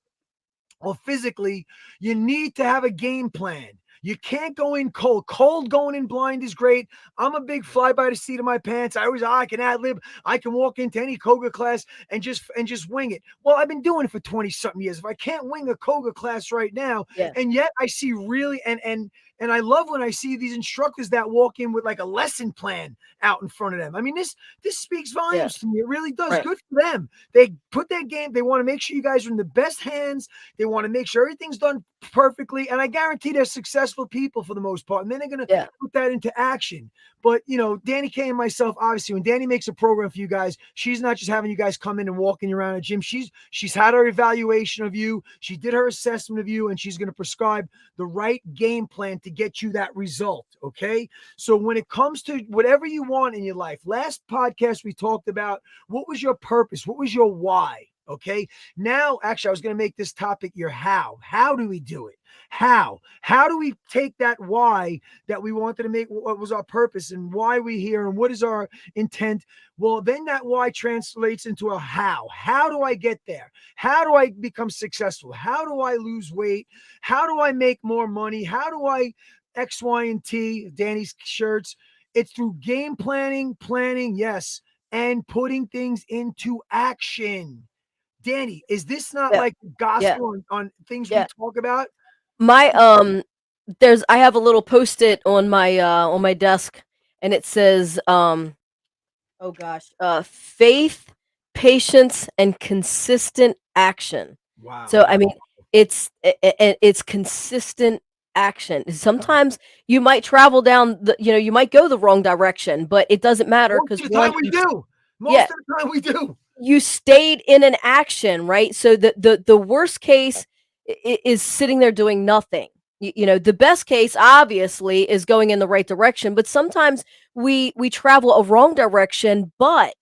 or physically, you need to have a game plan. You can't go in cold. Cold going in blind is great. I'm a big fly by the seat of my pants. I can ad lib. I can walk into any Koga class and just wing it. Well, I've been doing it for 20 something years. If I can't wing a Koga class right now, Yeah. and yet I see really and I love when I see these instructors that walk in with like a lesson plan out in front of them. I mean, this speaks volumes to me. It really does. Right. Good for them. They put their game. They want to make sure you guys are in the best hands. They want to make sure everything's done perfectly. And I guarantee they're successful people for the most part. And then they're going to put that into action. But, you know, Danny K and myself, obviously, when Danny makes a program for you guys, she's not just having you guys come in and walking around a gym. She's had her evaluation of you. She did her assessment of you, and she's going to prescribe the right game plan to get you that result. Okay. So when it comes to whatever you want in your life, last podcast we talked about what was your purpose? What was your why? Okay. Now, actually, I was going to make this topic your how. How do we do it? How do we take that why that we wanted to make, what was our purpose and why we here and what is our intent? Well, then that why translates into a how. How do I get there? How do I become successful? How do I lose weight? How do I make more money? How do I X, Y, and T, Danny's shirts? It's through game planning, yes, and putting things into action. Danny, is this not like gospel on things we talk about? My I have a little post-it on my desk, and it says oh gosh, faith, patience, and consistent action. Wow. So I mean, it's consistent action. Sometimes you might travel down you might go the wrong direction, but it doesn't matter because most of the time we do. Most of the time we do. You stayed in an action, right? So the worst case is sitting there doing nothing. You know, the best case obviously is going in the right direction, but sometimes we travel a wrong direction, but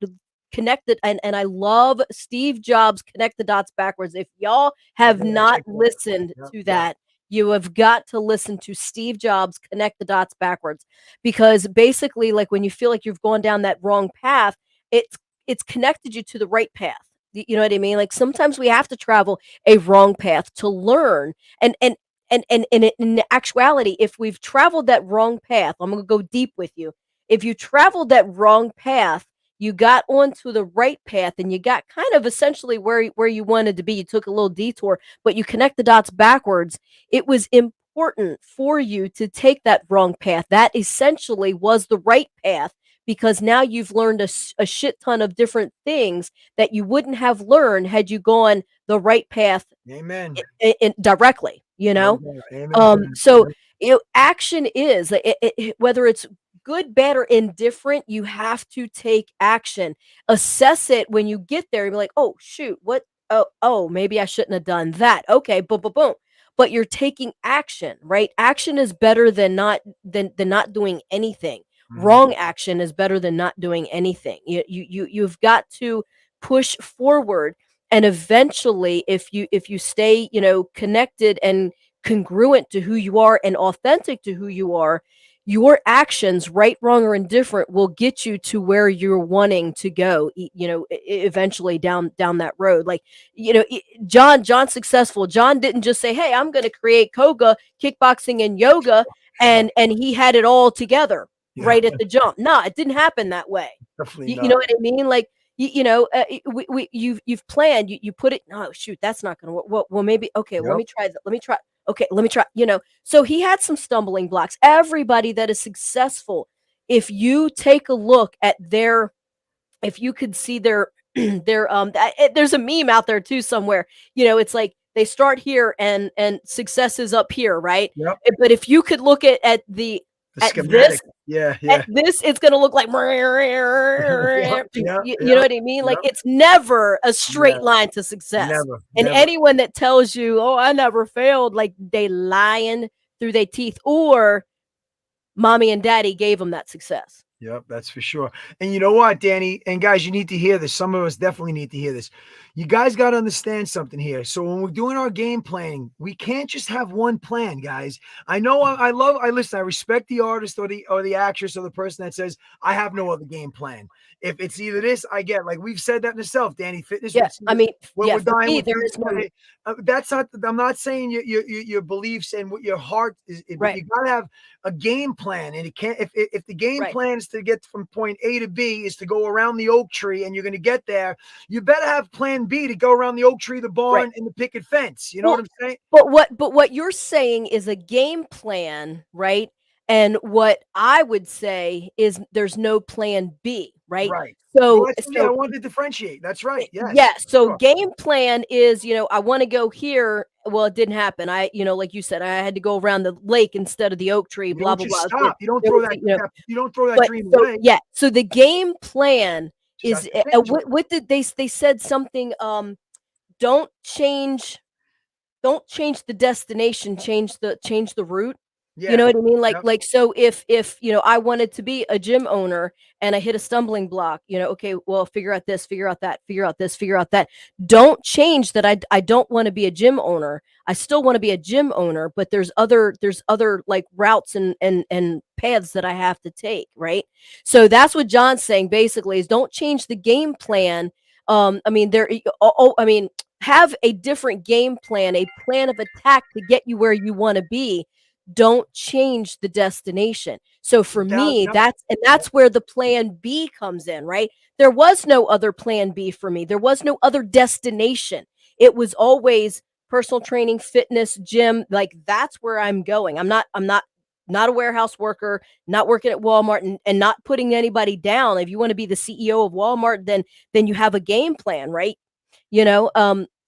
connected. And I love Steve Jobs' Connect the Dots Backwards. If y'all have not listened to that, you have got to listen to Steve Jobs' Connect the Dots Backwards, because basically, like, when you feel like you've gone down that wrong path, it's connected you to the right path. You know what I mean? Like, sometimes we have to travel a wrong path to learn. And in actuality, if we've traveled that wrong path, I'm going to go deep with you. If you traveled that wrong path, you got onto the right path and you got kind of essentially where you wanted to be. You took a little detour, but you connect the dots backwards. It was important for you to take that wrong path. That essentially was the right path, because now you've learned a shit ton of different things that you wouldn't have learned had you gone the right path. Amen. Directly, you know? Amen. So action is, whether it's good, bad, or indifferent, you have to take action. Assess it when you get there and be like, oh, shoot, what? Oh, maybe I shouldn't have done that. Okay, boom, boom, boom. But you're taking action, right? Action is better than not doing anything. Wrong action is better than not doing anything. You've got to push forward, and eventually, if you stay, connected and congruent to who you are and authentic to who you are, your actions, right, wrong, or indifferent, will get you to where you're wanting to go. Eventually down that road. Like, John successful. John didn't just say, "Hey, I'm going to create Koga kickboxing and yoga," and he had it all together right at the jump. No, it didn't happen that way. You know what I mean? Like, you've planned, you put it. Oh shoot, that's not going to work. Well, maybe okay. Let me try that. Let me try. Okay, let me try, So he had some stumbling blocks. Everybody that is successful, if you take a look at if you could see there's a meme out there too somewhere. It's like they start here and success is up here, right? Yep. But if you could look at The at schematic. Yeah. this, it's going to look like Yeah. you know what I mean? Like Yep. it's never a straight Never. line to success. And Never. anyone that tells you, "Oh, I never failed," like they lying through their teeth, or mommy and daddy gave them that success. Yep, that's for sure. And you know what, Danny? And guys, you need to hear this. Some of us definitely need to hear this. You guys got to understand something here. So when we're doing our game planning, we can't just have one plan, guys. I know I listen, I respect the artist or the actress or the person that says, I have no other game plan. If it's either this, I get, like we've said that in itself, Danny. Fitness. Yeah, I mean, we're for dying me, with there is no that's not. I'm not saying your beliefs and what your heart is, but right. you got to have a game plan, and it can't. If the game Right. plan is to get from point A to B, is to go around the oak tree, and you're going to get there, you better have plan B to go around the oak tree, the barn, Right. and the picket fence. You know Well, what I'm saying? But what you're saying is a game plan, right? And what I would say is there's no plan B, right? Right. Well, So I wanted to differentiate. That's right. Yes. yeah, so Sure. game plan is, I want to go here. Well, it didn't happen. Like you said, I had to go around the lake instead of the oak tree, You blah don't blah just blah. stop. You don't There throw was, that but dream so away. yeah, so the game plan Just has is to change. what did they said something don't change don't change the destination, change the route. You Yeah. know what I mean? Yep. Like so if I wanted to be a gym owner and I hit a stumbling block, okay, well, figure out this, figure out that, figure out this, figure out that. Don't change that I don't want to be a gym owner. I still want to be a gym owner, but there's other like routes and paths that I have to take, right? So that's what John's saying basically is don't change the game plan. I mean, I mean, have a different game plan, a plan of attack to get you where you want to be. Don't change the destination. So for me, Yep. that's where the plan B comes in, right? There was no other plan B for me. There was no other destination. It was always personal training, fitness, gym. Like that's where I'm going. I'm not a warehouse worker, not working at Walmart, and not putting anybody down. If you want to be the CEO of Walmart, then you have a game plan, right?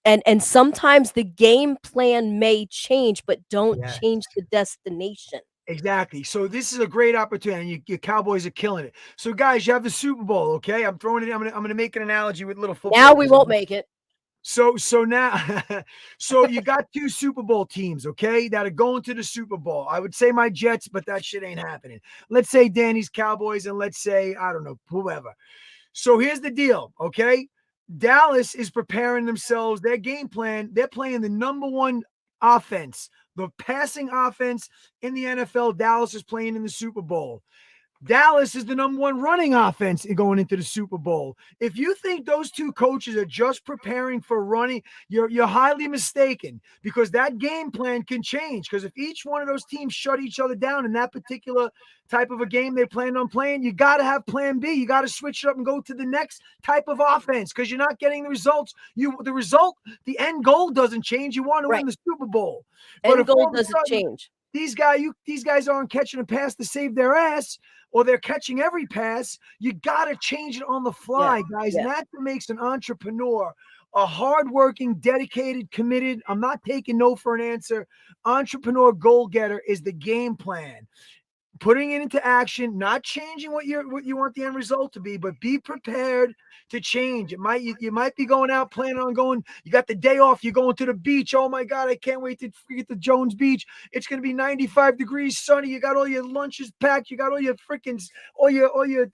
And sometimes the game plan may change, but don't Yes. change the destination. Exactly. So this is a great opportunity. Your Cowboys are killing it. So guys, you have the Super Bowl. Okay, I'm throwing it. I'm gonna make an analogy with little football. Now we won't make it. So now, so you got two Super Bowl teams, okay, that are going to the Super Bowl. I would say my Jets, but that shit ain't happening. Let's say Danny's Cowboys, and let's say, I don't know, whoever. So here's the deal, okay? Dallas is preparing themselves, their game plan, they're playing the number one offense, the passing offense in the NFL. Dallas is playing in the Super Bowl. Dallas is the number one running offense going into the Super Bowl. If you think those two coaches are just preparing for running, you're highly mistaken, because that game plan can change. Because if each one of those teams shut each other down in that particular type of a game they planned on playing, you got to have plan B. You got to switch it up and go to the next type of offense, because you're not getting the results. The end goal doesn't change. You want to win the Super Bowl. But End goal doesn't change. These guys aren't catching a pass to save their ass, or they're catching every pass. You got to change it on the fly, guys. Yeah. And that's what makes an entrepreneur a hardworking, dedicated, committed. I'm not taking no for an answer. Entrepreneur goal getter is the game plan. Putting it into action, not changing what you want the end result to be, but be prepared to change. You might be going out planning on going. You got the day off. You're going to the beach. Oh my God, I can't wait to get to Jones Beach. It's going to be 95 degrees, sunny. You got all your lunches packed. You got all your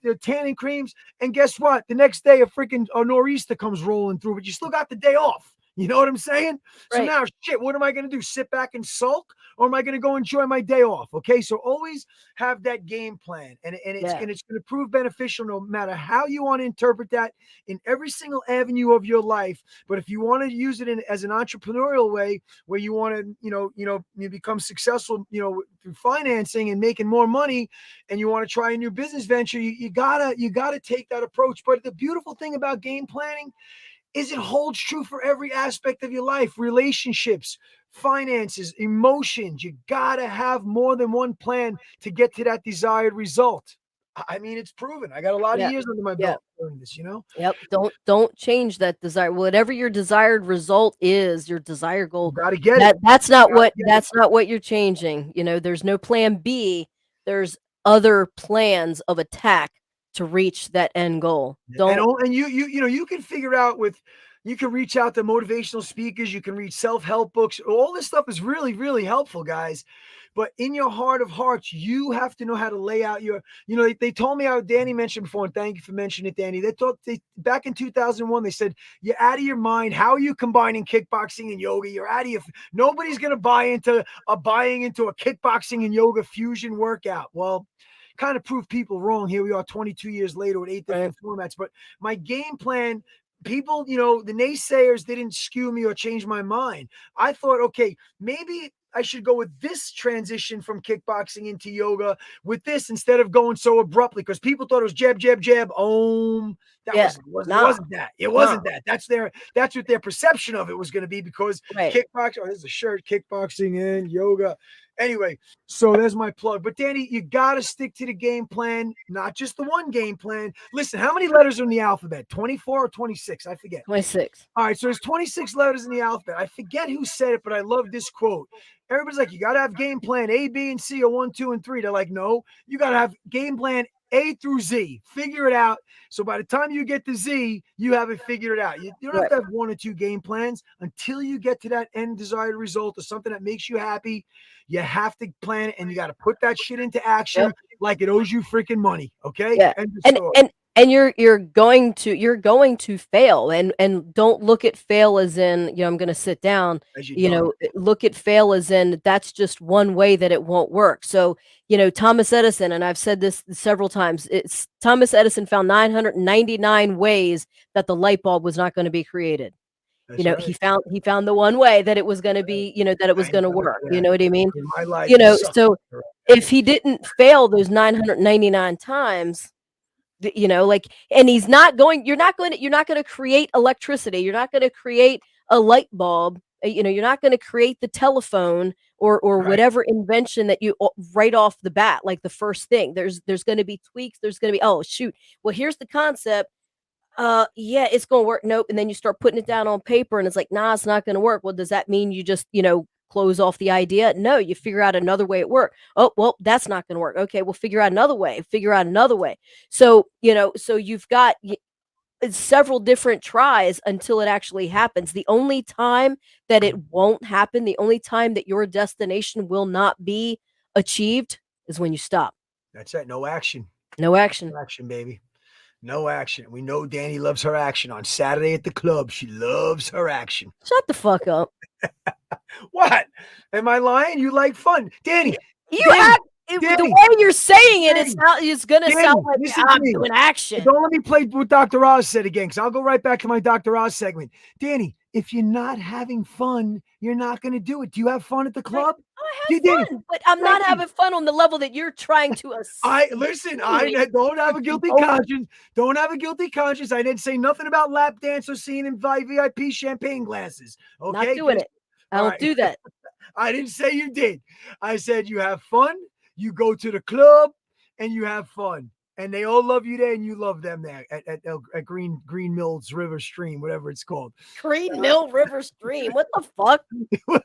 your tanning creams. And guess what? The next day, a nor'easter comes rolling through, but you still got the day off. You know what I'm saying? Right. So now, shit, what am I going to do? Sit back and sulk? Or am I going to go enjoy my day off? Okay, so always have that game plan, and it's going to prove beneficial no matter how you want to interpret that in every single avenue of your life. But if you want to use it as an entrepreneurial way, where you want to, you become successful, through financing and making more money, and you want to try a new business venture, you gotta take that approach. But the beautiful thing about game planning is it holds true for every aspect of your life: relationships, finances, emotions. You got to have more than one plan to get to that desired result. I mean, it's proven. I got a lot of Yeah. years under my Yeah. belt doing this, you know? Yep. Don't change that desire. Whatever your desired result is, your desired You goal, got to get it. that's You not gotta what get it. that's not what you're changing. You know, there's no plan B. There's other plans of attack to reach that end goal. And Don't and you know, you can figure out with, you can reach out to motivational speakers, you can read self-help books. All this stuff is really, really helpful, guys. But in your heart of hearts, you have to know how to lay out your, you know, they told me how Danny mentioned before, and thank you for mentioning it, Danny. They back in 2001, they said, you're out of your mind. How are you combining kickboxing and yoga? You're out of your, nobody's going to buying into a kickboxing and yoga fusion workout. Well, kind of prove people wrong. Here we are 22 years later with 8 different formats. But my game plan, people, you know, the naysayers didn't skew me or change my mind. I thought, okay, maybe I should go with this transition from kickboxing into yoga with this instead of going so abruptly, because people thought it was jab, jab, jab, om. That Yeah. wasn't that. It wasn't that. That's what their perception of it was going to be, because kickboxing, oh, there's a shirt, kickboxing and yoga. Anyway, so there's my plug. But Danny, you got to stick to the game plan, not just the one game plan. Listen, how many letters are in the alphabet? 24 or 26? I forget. 26. All right, so there's 26 letters in the alphabet. I forget who said it, but I love this quote. Everybody's like, you got to have game plan A, B, and C, or 1, 2, and 3. They're like, no, you got to have game plan A through Z. Figure it out. So by the time you get to Z, you haven't figured it out. You don't have to have 1 or 2 game plans until you get to that end desired result or something that makes you happy. You have to plan it, and you got to put that shit into action like it owes you freaking money. Okay. Yeah. And you're going to fail, and don't look at fail as in, you know, I'm going to sit down. You know, look at fail as in that's just one way that it won't work. So, you know, Thomas Edison, and I've said this several times, it's Thomas Edison found 999 ways that the light bulb was not going to be created. You know, he found the one way that it was going to be, you know, that it was going to work. You know what I mean? You know, so if he didn't fail those 999 times, you know, like, and you're not going to create electricity. You're not going to create a light bulb. You know, you're not going to create the telephone or whatever invention that you right off the bat, like the first thing. There's going to be tweaks. There's going to be, oh shoot, well, here's the concept. Yeah, it's gonna work. Nope. And then you start putting it down on paper and it's like, nah, it's not gonna work. Well, does that mean you just, you know, close off the idea? No, you figure out another way it works. Oh, well, that's not gonna work. Okay, we'll figure out another way. So, you know, so you've got several different tries until it actually happens. The only time that it won't happen, the only time that your destination will not be achieved is when you stop. That's it. No action. No action. No action, baby. No action. We know Danny loves her action. On Saturday at the club, she loves her action. Shut the fuck up. What? Am I lying? You like fun. Danny. The way you're saying it, it's going to sound like I'm doing action. Don't let me play what Dr. Oz said again, because I'll go right back to my Dr. Oz segment. Danny, if you're not having fun, you're not going to do it. Do you have fun at the club? I have fun, but I'm not having fun on the level that you're trying to I don't have a guilty conscience. Don't have a guilty conscience. I didn't say nothing about lap dance or seeing in VIP champagne glasses. Okay, not doing it. I don't do that. I didn't say you did. I said you have fun. You go to the club and you have fun, and they all love you there, and you love them there at Green Mills River Stream, whatever it's called. Green Mill River Stream. What the fuck?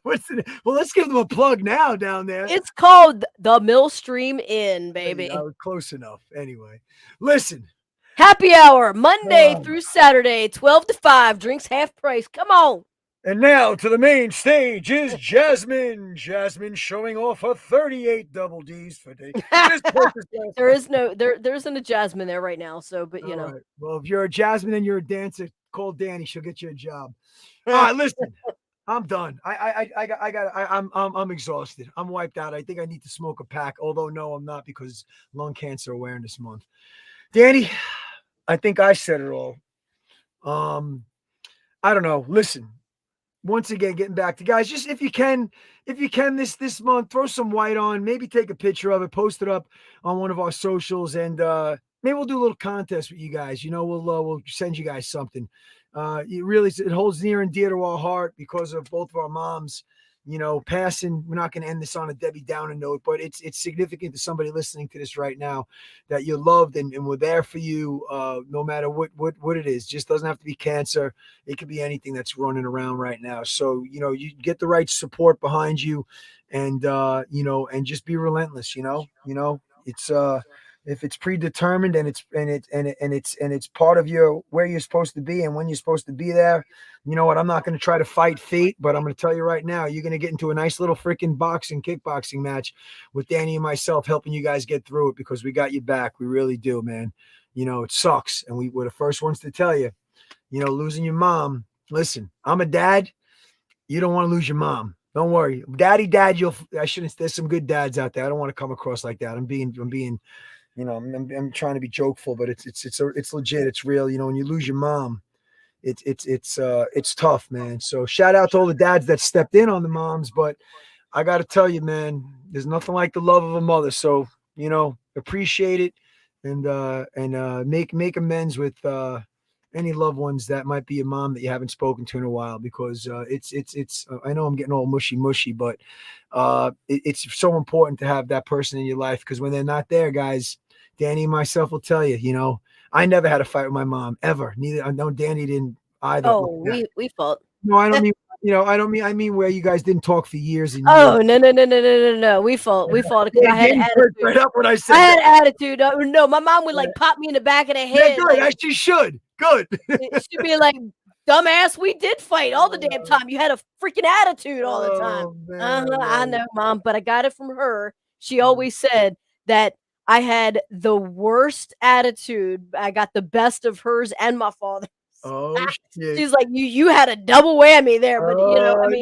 What's it? Well, let's give them a plug now down there. It's called the Mill Stream Inn, baby. Close enough. Anyway, listen. Happy hour Monday through Saturday, 12 to 5. Drinks half price. Come on. And now to the main stage is Jasmine. Jasmine showing off her 38 double Ds for day. There isn't a Jasmine there right now. So, but you know. Right. Well, if you're a Jasmine and you're a dancer, call Danny. She'll get you a job. All right, listen. I'm done. I'm exhausted. I'm wiped out. I think I need to smoke a pack. Although no, I'm not, because Lung Cancer Awareness Month. Danny, I think I said it all. I don't know. Listen. Once again, getting back to guys, just if you can this month, throw some white on, maybe take a picture of it, post it up on one of our socials, and maybe we'll do a little contest with you guys. You know, we'll send you guys something. It holds near and dear to our heart because of both of our moms. passing. We're not going to end this on a Debbie Downer note, but it's significant to somebody listening to this right now that you're loved and we're there for you, no matter what it is. Just doesn't have to be cancer. It could be anything that's running around right now. So you get the right support behind you, and and just be relentless. It's if it's predetermined and it's part of your where you're supposed to be and when you're supposed to be there. You know what? I'm not going to try to fight fate, but I'm going to tell you right now, you're going to get into a nice little freaking kickboxing match with Danny and myself, helping you guys get through it because we got you back. We really do, man. It sucks, and we're the first ones to tell you. Losing your mom. Listen, I'm a dad. You don't want to lose your mom. Don't worry, dad. I shouldn't. There's some good dads out there. I don't want to come across like that. I'm being. I'm trying to be jokeful, but it's legit. It's real. When you lose your mom, it's tough, man. So shout out to all the dads that stepped in on the moms, but I got to tell you, man, there's nothing like the love of a mother. So appreciate it and make amends with any loved ones that might be a mom that you haven't spoken to in a while, because it's I know I'm getting all mushy, but it's so important to have that person in your life, because when they're not there, guys, Danny and myself will tell you, I never had a fight with my mom ever. Neither I know Danny didn't either. Oh, we fought. No, I don't mean I mean where you guys didn't talk for years and years. Oh, no. We fought because I had attitude. Right up when I said I had attitude. No, my mom would like pop me in the back of the head. Yeah, good. She should. Good. She'd be like, dumbass, we did fight all the damn time. You had a freaking attitude all the time. I know, Mom, but I got it from her. She always said that I had the worst attitude. I got the best of hers and my father's. Oh shit. She's like, you had a double whammy there, but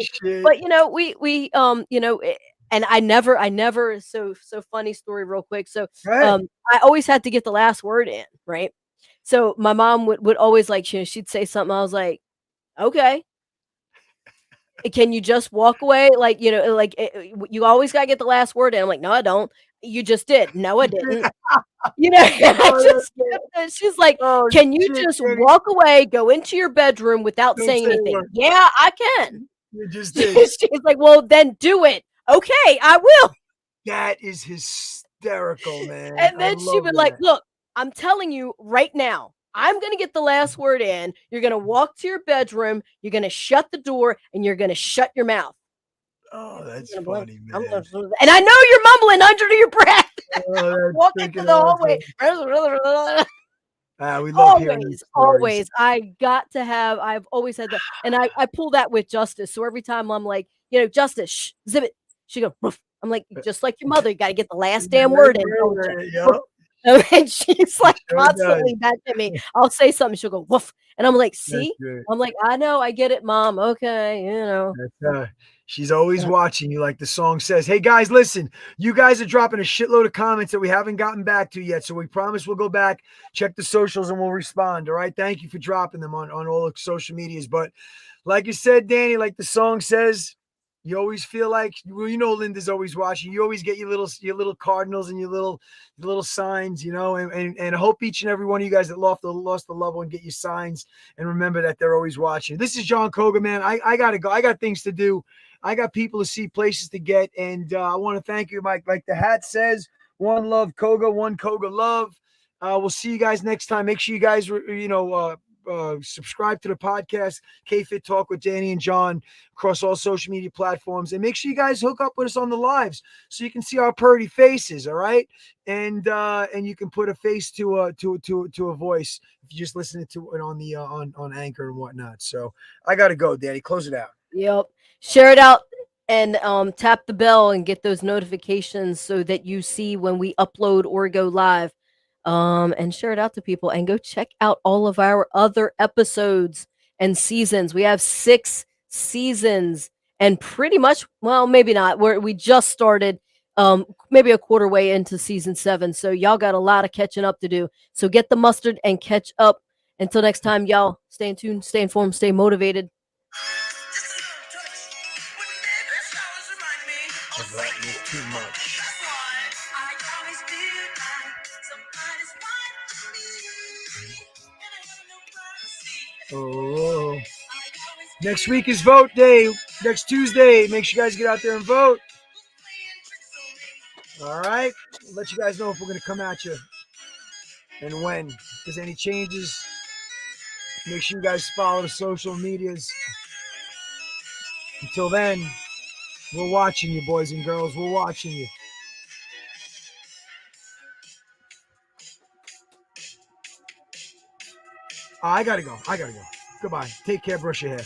shit. but we and I never so funny story real quick. So I always had to get the last word in, right? So my mom would always like, she'd say something. I was like, okay. Can you just walk away? Like, you always got to get the last word in. I'm like, no, I don't. You just did. No, I didn't. She's like, can you just walk away, go into your bedroom without saying anything? Yeah, I can. You just did. She's like, well, then do it. Okay, I will. That is hysterical, man. And then she would like, look, I'm telling you right now, I'm going to get the last word in. You're going to walk to your bedroom. You're going to shut the door and you're going to shut your mouth. Oh, that's funny, man. And I know you're mumbling under your breath. Walk into the hallway. We love always. I've always had that. And I pull that with Justice. So every time I'm like, Justice, shh, zip it. She goes, woof. I'm like, just like your mother, you got to get the last damn word in. And she's like constantly back at me. I'll say something, she'll go woof, and I'm like, see, I'm like, I know, I get it, Mom. Okay, she's always watching you, like the song says. Hey guys, listen, you guys are dropping a shitload of comments that we haven't gotten back to yet, so we promise we'll go back, check the socials, and we'll respond. All right, thank you for dropping them on all the social medias. But like you said, Danny, like the song says, you always feel like, Linda's always watching. You always get your little cardinals and your little signs, and I hope each and every one of you guys that lost a loved one get your signs and remember that they're always watching. This is Jon Koga, man. I gotta go. I got things to do. I got people to see, places to get, and I want to thank you, Mike. Like the hat says, one love Koga, one Koga love. We'll see you guys next time. Make sure you guys, subscribe to the podcast, KFit Talk with Danny and John, across all social media platforms, and make sure you guys hook up with us on the lives so you can see our pretty faces. All right, and you can put a face to a voice if you just listen to it on the on Anchor and whatnot. So I gotta go, Danny. Close it out. Yep. Share it out and tap the bell and get those notifications so that you see when we upload or go live. And share it out to people, and go check out all of our other episodes and seasons. We have 6 seasons, and pretty much, well, maybe not. We just started, maybe a quarter way into season 7. So y'all got a lot of catching up to do. So get the mustard and catch up. Until next time, y'all, stay in tune, stay informed, stay motivated. Too much. Oh, next week is vote day. Next Tuesday, make sure you guys get out there and vote. All right. I'll let you guys know if we're going to come at you and when. If there's any changes, make sure you guys follow the social medias. Until then, we're watching you, boys and girls. We're watching you. I gotta go. Goodbye. Take care. Brush your hair.